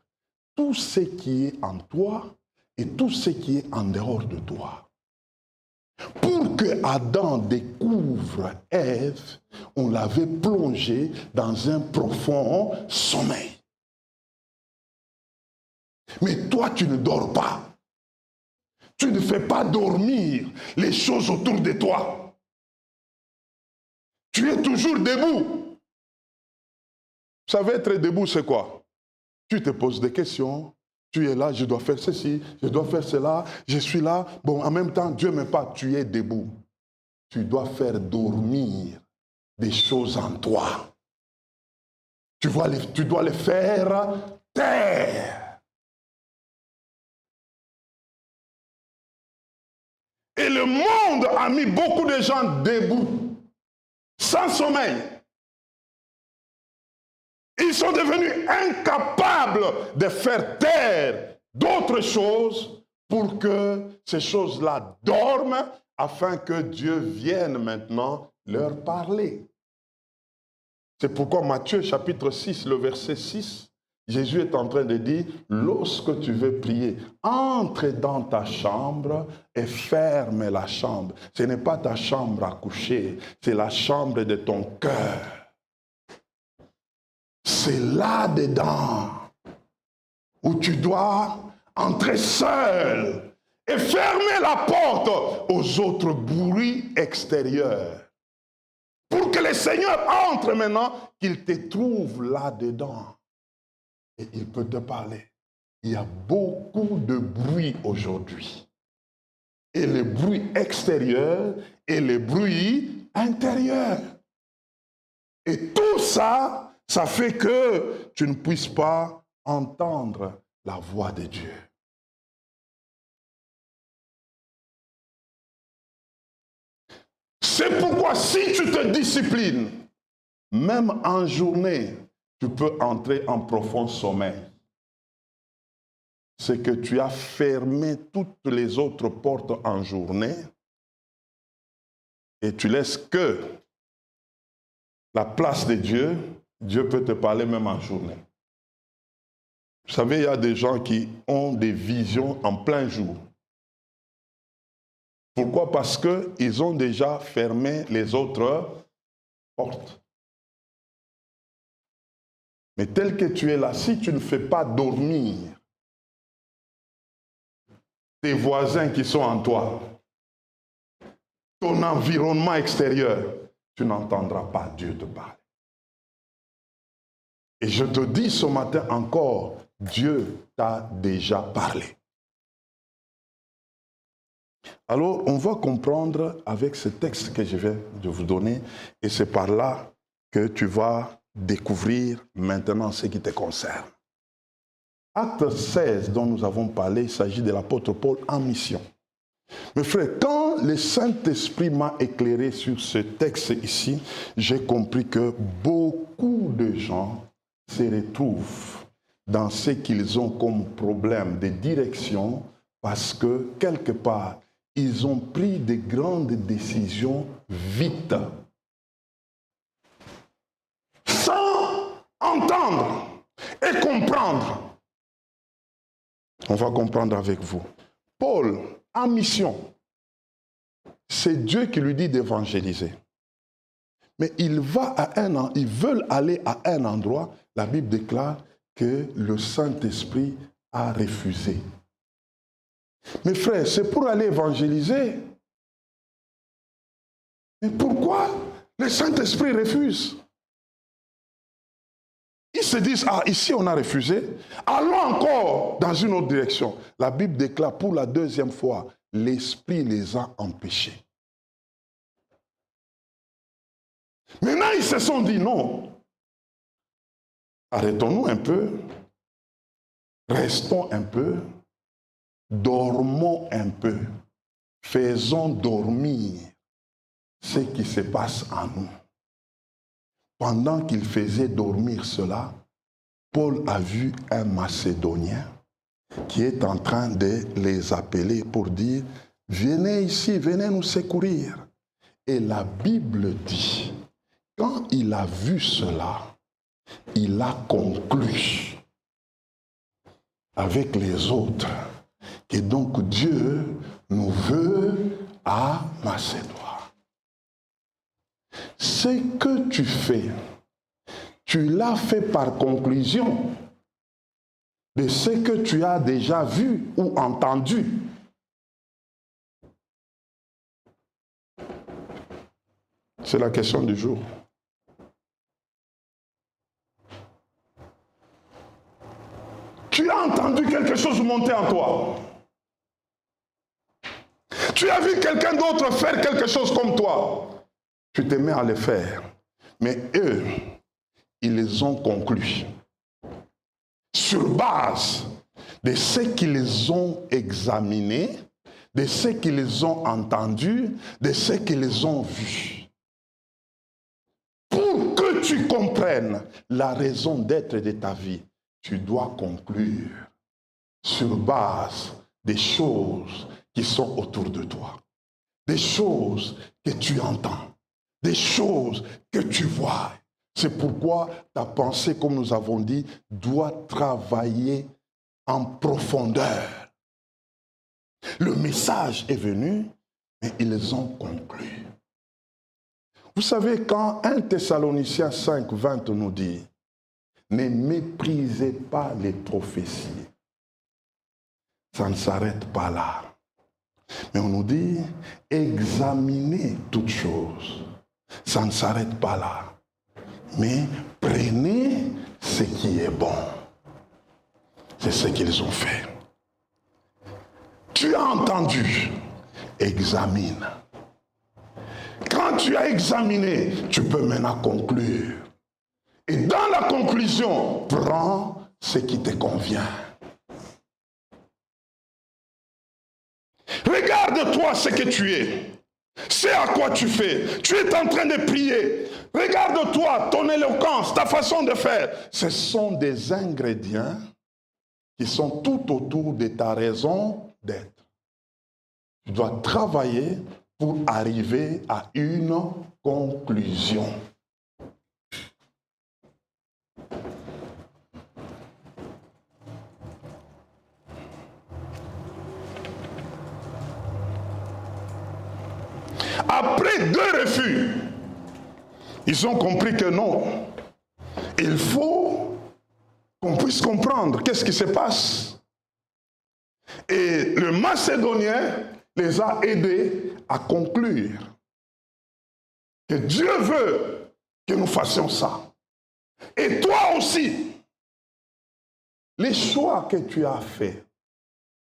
tout ce qui est en toi et tout ce qui est en dehors de toi. Pour que Adam découvre Ève, on l'avait plongé dans un profond sommeil. Mais toi, tu ne dors pas. Tu ne fais pas dormir les choses autour de toi. Tu es toujours debout. Vous savez, être debout, c'est quoi? Tu te poses des questions. Tu es là, je dois faire ceci, je dois faire cela, je suis là. Bon, en même temps, Dieu ne m'aime pas, tu es debout. Tu dois faire dormir des choses en toi. Tu dois les faire taire. Et le monde a mis beaucoup de gens debout, sans sommeil. Ils sont devenus incapables de faire taire d'autres choses pour que ces choses-là dorment afin que Dieu vienne maintenant leur parler. C'est pourquoi Matthieu chapitre 6, le verset 6, Jésus est en train de dire, lorsque tu veux prier, entre dans ta chambre et ferme la chambre. Ce n'est pas ta chambre à coucher, c'est la chambre de ton cœur. C'est là-dedans où tu dois entrer seul et fermer la porte aux autres bruits extérieurs. Pour que le Seigneur entre maintenant, qu'il te trouve là-dedans. Et il peut te parler. Il y a beaucoup de bruit aujourd'hui. Et le bruit extérieur et le bruit intérieur. Et tout ça, ça fait que tu ne puisses pas entendre la voix de Dieu. C'est pourquoi si tu te disciplines, même en journée, tu peux entrer en profond sommeil. c'est que tu as fermé toutes les autres portes en journée et tu laisses que la place de Dieu, Dieu peut te parler même en journée. Vous savez, il y a des gens qui ont des visions en plein jour. Pourquoi? Parce qu'ils ont déjà fermé les autres portes. Mais tel que tu es là, si tu ne fais pas dormir tes voisins qui sont en toi, ton environnement extérieur, tu n'entendras pas Dieu te parler. Et je te dis ce matin encore, Dieu t'a déjà parlé. Alors, on va comprendre avec ce texte que je viens de vous donner, et c'est par là que tu vas découvrir maintenant ce qui te concerne. Acte 16 dont nous avons parlé, il s'agit de l'apôtre Paul en mission. Mes frères, quand le Saint-Esprit m'a éclairé sur ce texte ici, j'ai compris que beaucoup de gens se retrouvent dans ce qu'ils ont comme problème de direction parce que, quelque part, ils ont pris de grandes décisions vite, sans entendre et comprendre. On va comprendre avec vous. Paul, en mission, c'est Dieu qui lui dit d'évangéliser. Mais ils veulent aller à un endroit, la Bible déclare que le Saint-Esprit a refusé. Mes frères, c'est pour aller évangéliser. Mais pourquoi le Saint-Esprit refuse? Ils se disent, ah, ici on a refusé, allons encore dans une autre direction. La Bible déclare pour la deuxième fois, l'Esprit les a empêchés. Maintenant, ils se sont dit, non, arrêtons-nous un peu, restons un peu, dormons un peu, faisons dormir ce qui se passe en nous. Pendant qu'il faisait dormir cela, Paul a vu un Macédonien qui est en train de les appeler pour dire « Venez ici, venez nous secourir ». Et la Bible dit, quand il a vu cela, il a conclu avec les autres que donc Dieu nous veut à Macédoine. Ce que tu fais, tu l'as fait par conclusion de ce que tu as déjà vu ou entendu. C'est la question du jour. Tu as entendu quelque chose monter en toi. Tu as vu quelqu'un d'autre faire quelque chose comme toi. Tu te mets à le faire. Mais eux, ils ont conclu. Sur base de ce qu'ils ont examiné, de ce qu'ils ont entendu, de ce qu'ils ont vu. Pour que tu comprennes la raison d'être de ta vie, tu dois conclure sur base des choses qui sont autour de toi, des choses que tu entends, des choses que tu vois. C'est pourquoi ta pensée, comme nous avons dit, doit travailler en profondeur. Le message est venu, mais ils ont conclu. Vous savez, quand 1 Thessaloniciens 5, 20 nous dit « Ne méprisez pas les prophéties », ça ne s'arrête pas là. Mais on nous dit « Examinez toutes choses », ça ne s'arrête pas là. Mais prenez ce qui est bon. C'est ce qu'ils ont fait. Tu as entendu, examine. Quand tu as examiné, tu peux maintenant conclure. Et dans la conclusion, prends ce qui te convient. Regarde-toi ce que tu es. C'est à quoi tu fais. Tu es en train de prier. Regarde-toi, ton éloquence, ta façon de faire. Ce sont des ingrédients qui sont tout autour de ta raison d'être. Tu dois travailler pour arriver à une conclusion. Après 2 refus, ils ont compris que non. Il faut qu'on puisse comprendre qu'est-ce qui se passe. Et le Macédonien les a aidés à conclure que Dieu veut que nous fassions ça. Et toi aussi, les choix que tu as faits,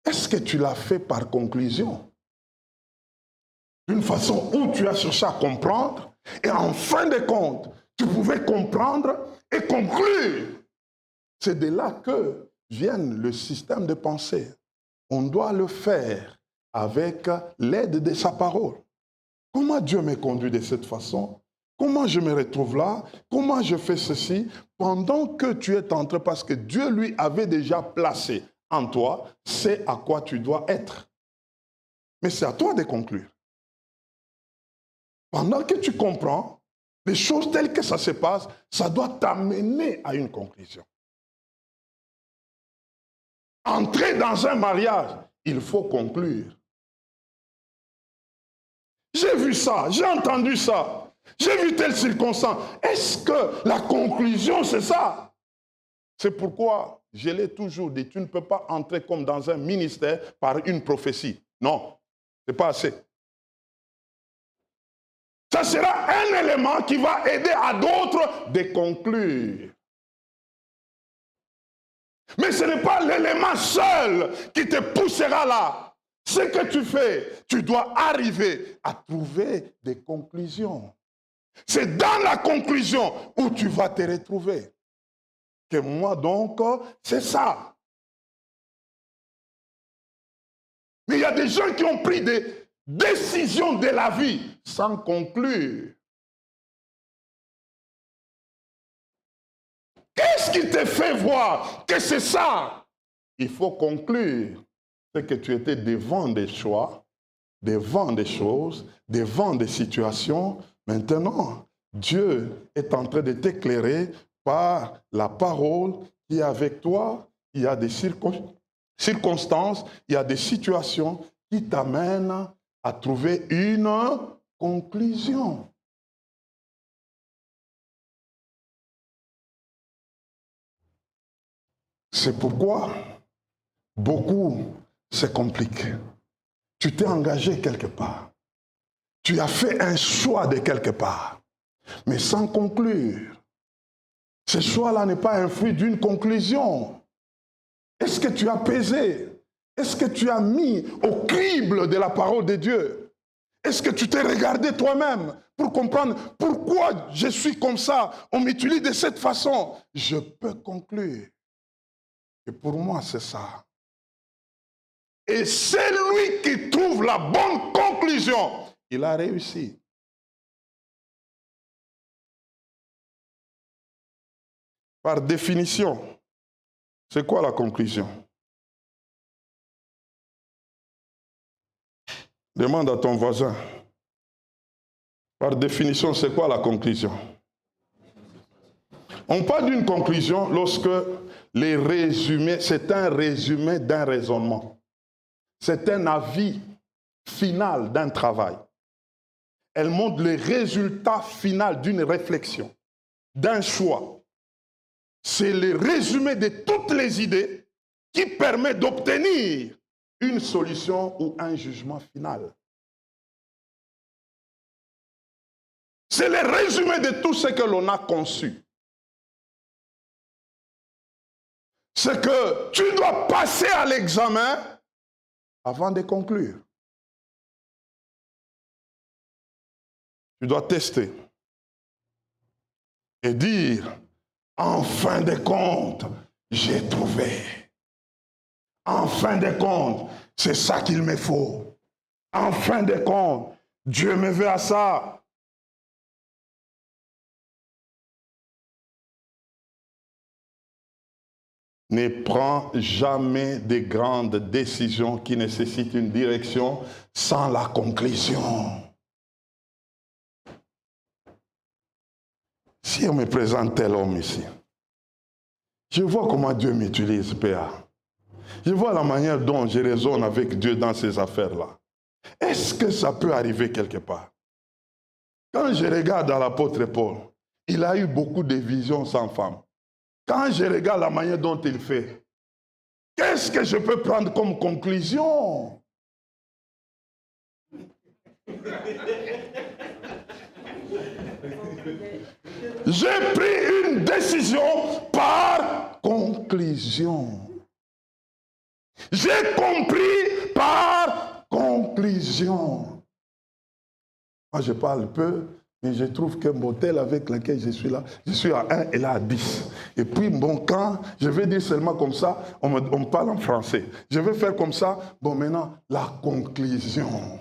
est-ce que tu l'as fait par conclusion? D'une façon où tu as cherché à comprendre, et en fin de compte, tu pouvais comprendre et conclure. C'est de là que vient le système de pensée. On doit le faire avec l'aide de sa parole. Comment Dieu me conduit de cette façon? Comment je me retrouve là? Comment je fais ceci? Pendant que tu es en train, parce que Dieu lui avait déjà placé en toi, c'est à quoi tu dois être. Mais c'est à toi de conclure. Pendant que tu comprends, les choses telles que ça se passe, ça doit t'amener à une conclusion. Entrer dans un mariage, il faut conclure. J'ai vu ça, j'ai entendu ça, j'ai vu telle circonstance. Est-ce que la conclusion, c'est ça? C'est pourquoi je l'ai toujours dit, tu ne peux pas entrer comme dans un ministère par une prophétie. Non, ce n'est pas assez. Ça sera un élément qui va aider à d'autres de conclure. Mais ce n'est pas l'élément seul qui te poussera là. Ce que tu fais, tu dois arriver à trouver des conclusions. C'est dans la conclusion où tu vas te retrouver. Que moi donc, c'est ça. Mais il y a des gens qui ont pris des décisions de la vie sans conclure. Qu'est-ce qui te fait voir que c'est ça? Il faut conclure. C'est que tu étais devant des choix, devant des choses, devant des situations. Maintenant, Dieu est en train de t'éclairer par la parole qui est avec toi. Il y a des circonstances, il y a des situations qui t'amènent à trouver une conclusion. C'est pourquoi beaucoup se compliquent. Tu t'es engagé quelque part. Tu as fait un choix de quelque part, mais sans conclure. Ce choix-là n'est pas un fruit d'une conclusion. Est-ce que tu as pesé? Est-ce que tu as mis au crible de la parole de Dieu? Est-ce que tu t'es regardé toi-même pour comprendre pourquoi je suis comme ça? On m'utilise de cette façon. Je peux conclure. Et pour moi, c'est ça. Et c'est lui qui trouve la bonne conclusion. Il a réussi. Par définition, c'est quoi la conclusion? Demande à ton voisin. Par définition, c'est quoi la conclusion? On parle d'une conclusion lorsque les résumés, c'est un résumé d'un raisonnement. C'est un avis final d'un travail. Elle montre le résultat final d'une réflexion, d'un choix. C'est le résumé de toutes les idées qui permet d'obtenir une solution ou un jugement final. C'est le résumé de tout ce que l'on a conçu. C'est que tu dois passer à l'examen avant de conclure. Tu dois tester et dire, en fin de compte, j'ai trouvé. En fin de compte, c'est ça qu'il me faut. En fin de compte, Dieu me veut à ça. ne prend jamais de grandes décisions qui nécessitent une direction sans la conclusion. Si on me présente tel homme ici, je vois comment Dieu m'utilise, PA. Je vois la manière dont je raisonne avec Dieu dans ces affaires-là. Est-ce que ça peut arriver quelque part? Quand je regarde à l'apôtre Paul, il a eu beaucoup de visions sans femme. Quand je regarde la manière dont il fait, qu'est-ce que je peux prendre comme conclusion? J'ai pris une décision par conclusion. J'ai compris par conclusion. Moi, je parle peu, mais je trouve que mon tel avec lequel je suis là, je suis à 1 et là à 10. Et puis, bon, quand je vais dire seulement comme ça, on me parle en français. Je vais faire comme ça. Bon, maintenant, la conclusion.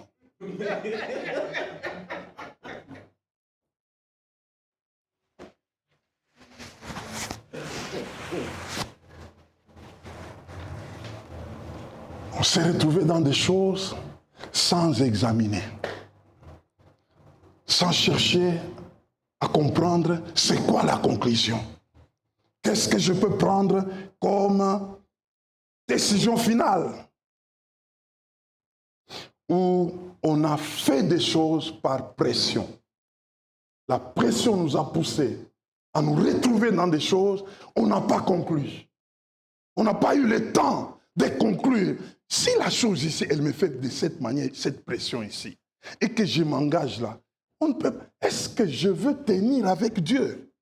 On s'est retrouvé dans des choses sans examiner, sans chercher à comprendre c'est quoi la conclusion. Qu'est-ce que je peux prendre comme décision finale? Où on a fait des choses par pression. La pression nous a poussés à nous retrouver dans des choses, on n'a pas conclu. On n'a pas eu le temps de conclure. Si la chose ici, elle me fait de cette manière, cette pression ici, et que je m'engage là, on ne peut. Est-ce que je veux tenir avec Dieu?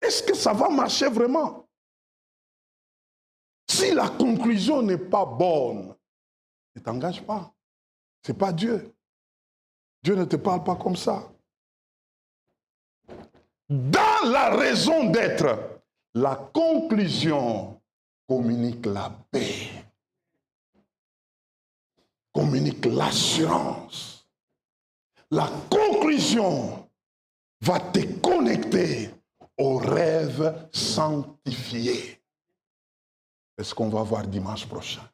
Est-ce que ça va marcher vraiment? Si la conclusion n'est pas bonne, ne t'engage pas. Ce n'est pas Dieu. Dieu ne te parle pas comme ça. Dans la raison d'être, la conclusion communique la paix, communique l'assurance. La conclusion va te connecter au rêve sanctifié. C'est ce qu'on va voir dimanche prochain.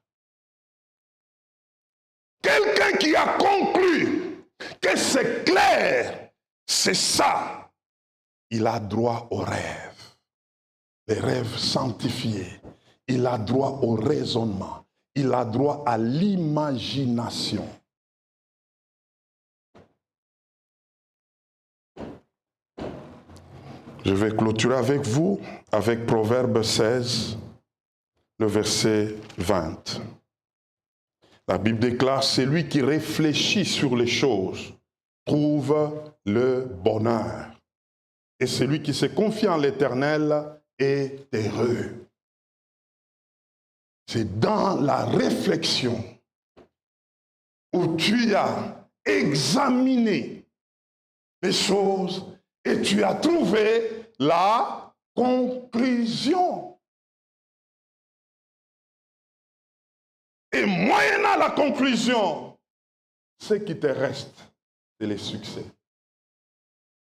Quelqu'un qui a conclu que c'est clair, c'est ça, il a droit au rêve. Les rêves sanctifiés. Il a droit au raisonnement. Il a droit à l'imagination. Je vais clôturer avec vous, avec Proverbe 16, le verset 20. La Bible déclare, celui qui réfléchit sur les choses trouve le bonheur. Et celui qui se confie en l'Éternel est heureux. C'est dans la réflexion où tu as examiné les choses et tu as trouvé la conclusion. Et moyennant la conclusion, ce qui te reste, c'est le succès.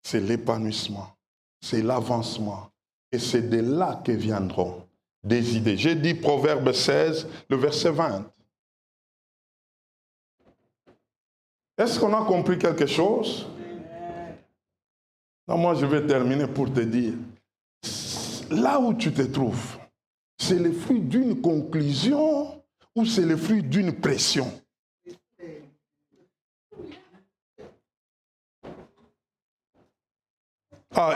C'est l'épanouissement, c'est l'avancement. Et c'est de là que viendront des idées. J'ai dit Proverbe 16, le verset 20. Est-ce qu'on a compris quelque chose? Non, moi, je vais terminer pour te dire, là où tu te trouves, c'est le fruit d'une conclusion ou c'est le fruit d'une pression?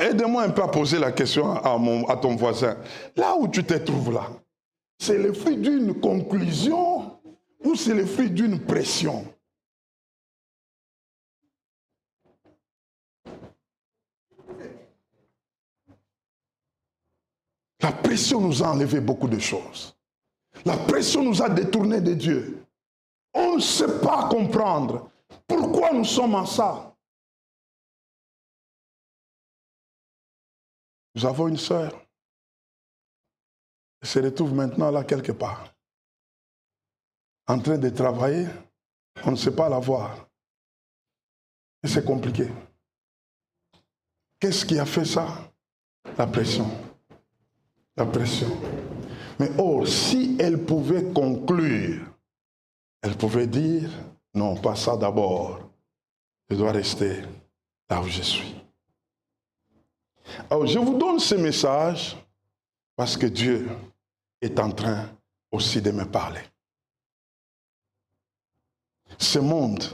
Aide-moi un peu à poser la question à ton voisin. Là où tu te trouves là, c'est le fruit d'une conclusion ou c'est le fruit d'une pression? La pression nous a enlevé beaucoup de choses. La pression nous a détournés de Dieu. On ne sait pas comprendre pourquoi nous sommes en ça. Nous avons une sœur. Elle se retrouve maintenant là quelque part. En train de travailler, on ne sait pas la voir. Et c'est compliqué. Qu'est-ce qui a fait ça? La pression. La pression. Mais or, si elle pouvait conclure, elle pouvait dire, non, pas ça d'abord. Je dois rester là où je suis. Alors, je vous donne ce message parce que Dieu est en train aussi de me parler. Ce monde,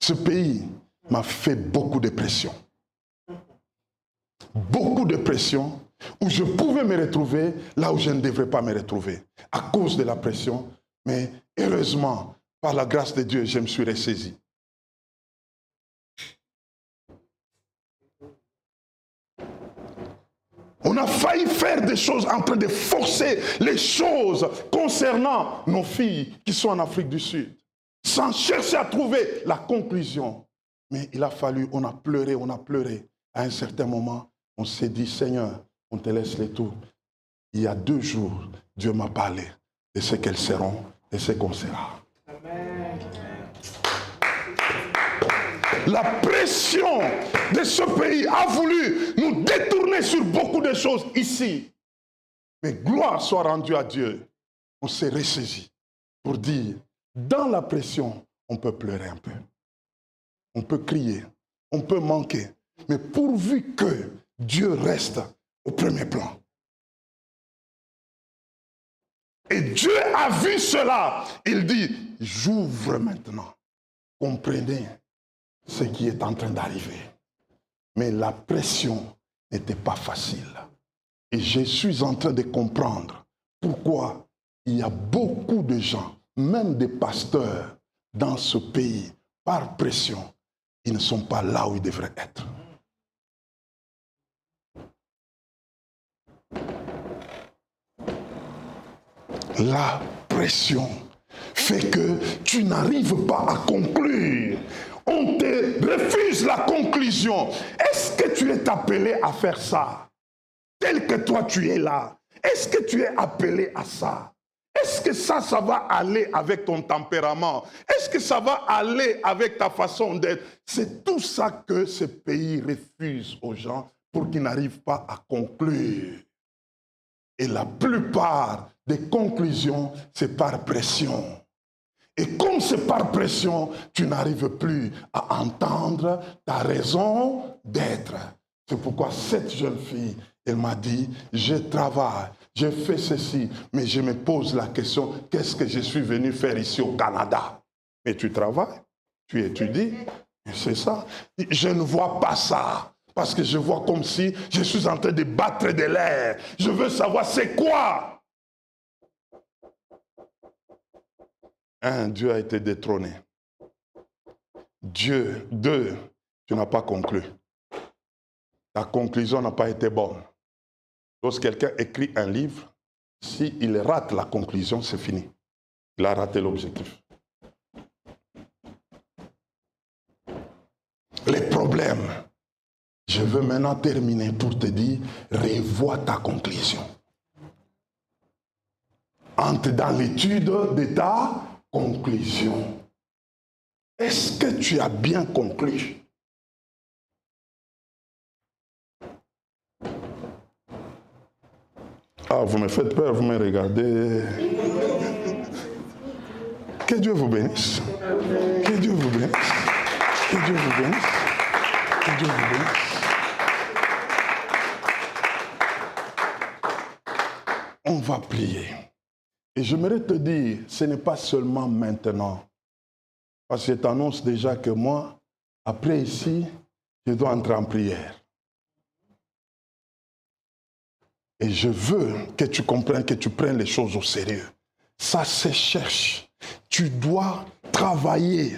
ce pays m'a fait beaucoup de pression. Beaucoup de pression où je pouvais me retrouver là où je ne devrais pas me retrouver à cause de la pression. Mais heureusement, par la grâce de Dieu, je me suis ressaisi. On a failli faire des choses en train de forcer les choses concernant nos filles qui sont en Afrique du Sud, sans chercher à trouver la conclusion. Mais il a fallu, on a pleuré. À un certain moment, on s'est dit, Seigneur, on te laisse les tours. Il y a 2 jours, Dieu m'a parlé de ce qu'elles seront et ce qu'on sera. Amen. La pression de ce pays a voulu nous détourner sur beaucoup de choses ici. Mais gloire soit rendue à Dieu. On s'est ressaisi pour dire, dans la pression, on peut pleurer un peu. On peut crier, on peut manquer. Mais pourvu que Dieu reste au premier plan. Et Dieu a vu cela. Il dit, j'ouvre maintenant. Comprenez ce qui est en train d'arriver. Mais la pression n'était pas facile. Et je suis en train de comprendre pourquoi il y a beaucoup de gens, même des pasteurs dans ce pays, par pression, ils ne sont pas là où ils devraient être. La pression fait que tu n'arrives pas à conclure. On te refuse la conclusion. Est-ce que tu es appelé à faire ça? Tel que toi tu es là. Est-ce que tu es appelé à ça? Est-ce que ça va aller avec ton tempérament? Est-ce que ça va aller avec ta façon d'être? C'est tout ça que ce pays refuse aux gens pour qu'ils n'arrivent pas à conclure. Et la plupart des conclusions, c'est par pression. Et comme c'est par pression, tu n'arrives plus à entendre ta raison d'être. C'est pourquoi cette jeune fille, elle m'a dit, je travaille, je fais ceci, mais je me pose la question, qu'est-ce que je suis venu faire ici au Canada? Mais tu travailles, tu étudies, c'est ça. Je ne vois pas ça. Parce que je vois comme si je suis en train de battre de l'air. Je veux savoir c'est quoi. Dieu a été détrôné. Dieu, 2, tu n'as pas conclu. Ta conclusion n'a pas été bonne. Lorsque quelqu'un écrit un livre, s'il rate la conclusion, c'est fini. Il a raté l'objectif. Les problèmes. Je veux maintenant terminer pour te dire, revois ta conclusion. Entre dans l'étude de ta conclusion. Est-ce que tu as bien conclu? Ah, vous me faites peur, vous me regardez. Que Dieu vous bénisse. Que Dieu vous bénisse. Que Dieu vous bénisse. Que Dieu vous bénisse. On va prier. Et j'aimerais te dire, ce n'est pas seulement maintenant. Parce que je t'annonce déjà que moi, après ici, je dois entrer en prière. Et je veux que tu comprennes, que tu prennes les choses au sérieux. Ça se cherche. Tu dois travailler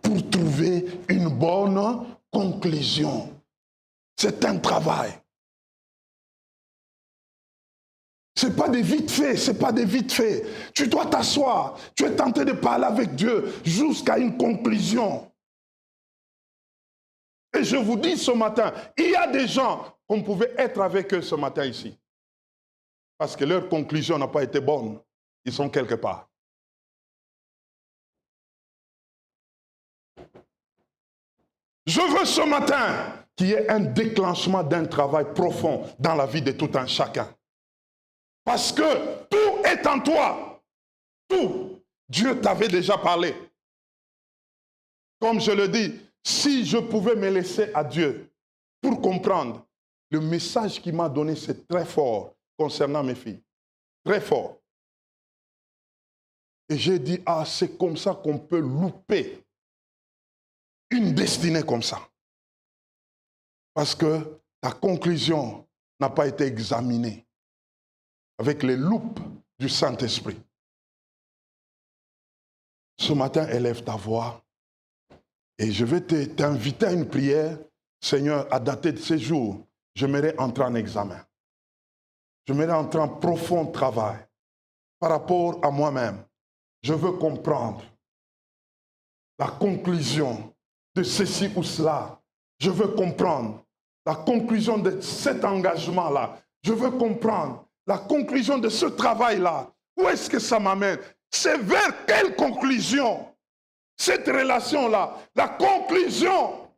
pour trouver une bonne conclusion. C'est un travail. C'est pas des vite fait, c'est pas des vite fait. Tu dois t'asseoir, tu es tenté de parler avec Dieu jusqu'à une conclusion. Et je vous dis ce matin, il y a des gens qu'on pouvait être avec eux ce matin ici. Parce que leur conclusion n'a pas été bonne. Ils sont quelque part. Je veux ce matin qu'il y ait un déclenchement d'un travail profond dans la vie de tout un chacun. Parce que tout est en toi. Tout. Dieu t'avait déjà parlé. Comme je le dis, si je pouvais me laisser à Dieu pour comprendre, le message qu'il m'a donné, c'est très fort concernant mes filles. Très fort. Et j'ai dit, ah, c'est comme ça qu'on peut louper une destinée comme ça. Parce que ta conclusion n'a pas été examinée avec les loupes du Saint-Esprit. Ce matin, élève ta voix et je vais t'inviter à une prière. Seigneur, à dater de ces jours, j'aimerais entrer en examen. J'aimerais entrer en profond travail par rapport à moi-même. Je veux comprendre la conclusion de ceci ou cela. Je veux comprendre la conclusion de cet engagement-là. Je veux comprendre la conclusion de ce travail-là. Où est-ce que ça m'amène? C'est vers quelle conclusion? Cette relation-là, la conclusion.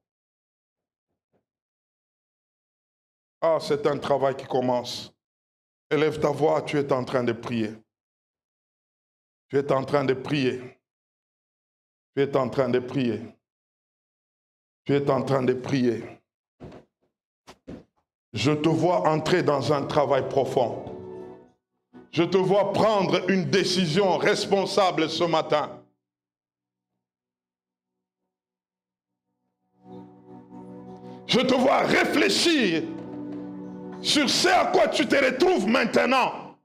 Ah, c'est un travail qui commence. Élève ta voix, tu es en train de prier. Tu es en train de prier. Tu es en train de prier. Tu es en train de prier. Je te vois entrer dans un travail profond. Je te vois prendre une décision responsable ce matin. Je te vois réfléchir sur ce à quoi tu te retrouves maintenant.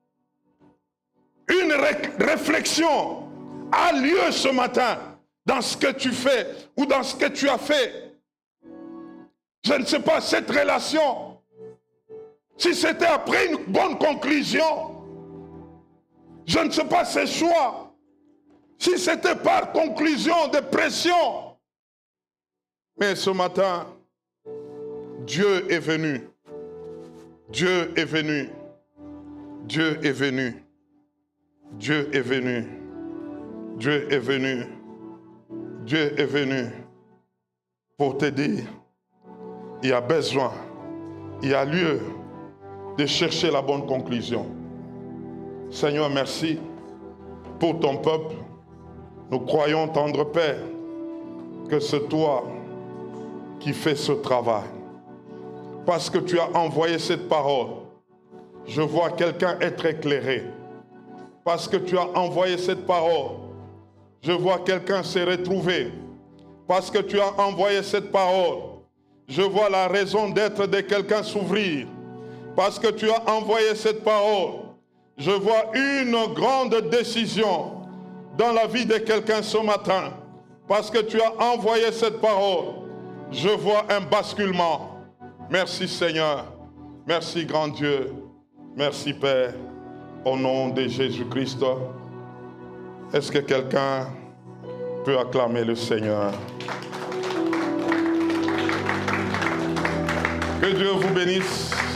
Une réflexion a lieu ce matin dans ce que tu fais ou dans ce que tu as fait. Je ne sais pas, cette relation, si c'était après une bonne conclusion, je ne sais pas ces choix, si c'était par conclusion de pression. Mais ce matin, Dieu est venu. Dieu est venu. Dieu est venu. Dieu est venu. Dieu est venu. Dieu est venu pour te dire, il y a besoin, il y a lieu de chercher la bonne conclusion. Seigneur, merci pour ton peuple. Nous croyons, tendre Père, que c'est toi qui fais ce travail. Parce que tu as envoyé cette parole, je vois quelqu'un être éclairé. Parce que tu as envoyé cette parole, je vois quelqu'un se retrouver. Parce que tu as envoyé cette parole, je vois la raison d'être de quelqu'un s'ouvrir. Parce que tu as envoyé cette parole, je vois une grande décision dans la vie de quelqu'un ce matin. Parce que tu as envoyé cette parole, je vois un basculement. Merci Seigneur, merci grand Dieu, merci Père, au nom de Jésus-Christ. Est-ce que quelqu'un peut acclamer le Seigneur? Que Dieu vous bénisse.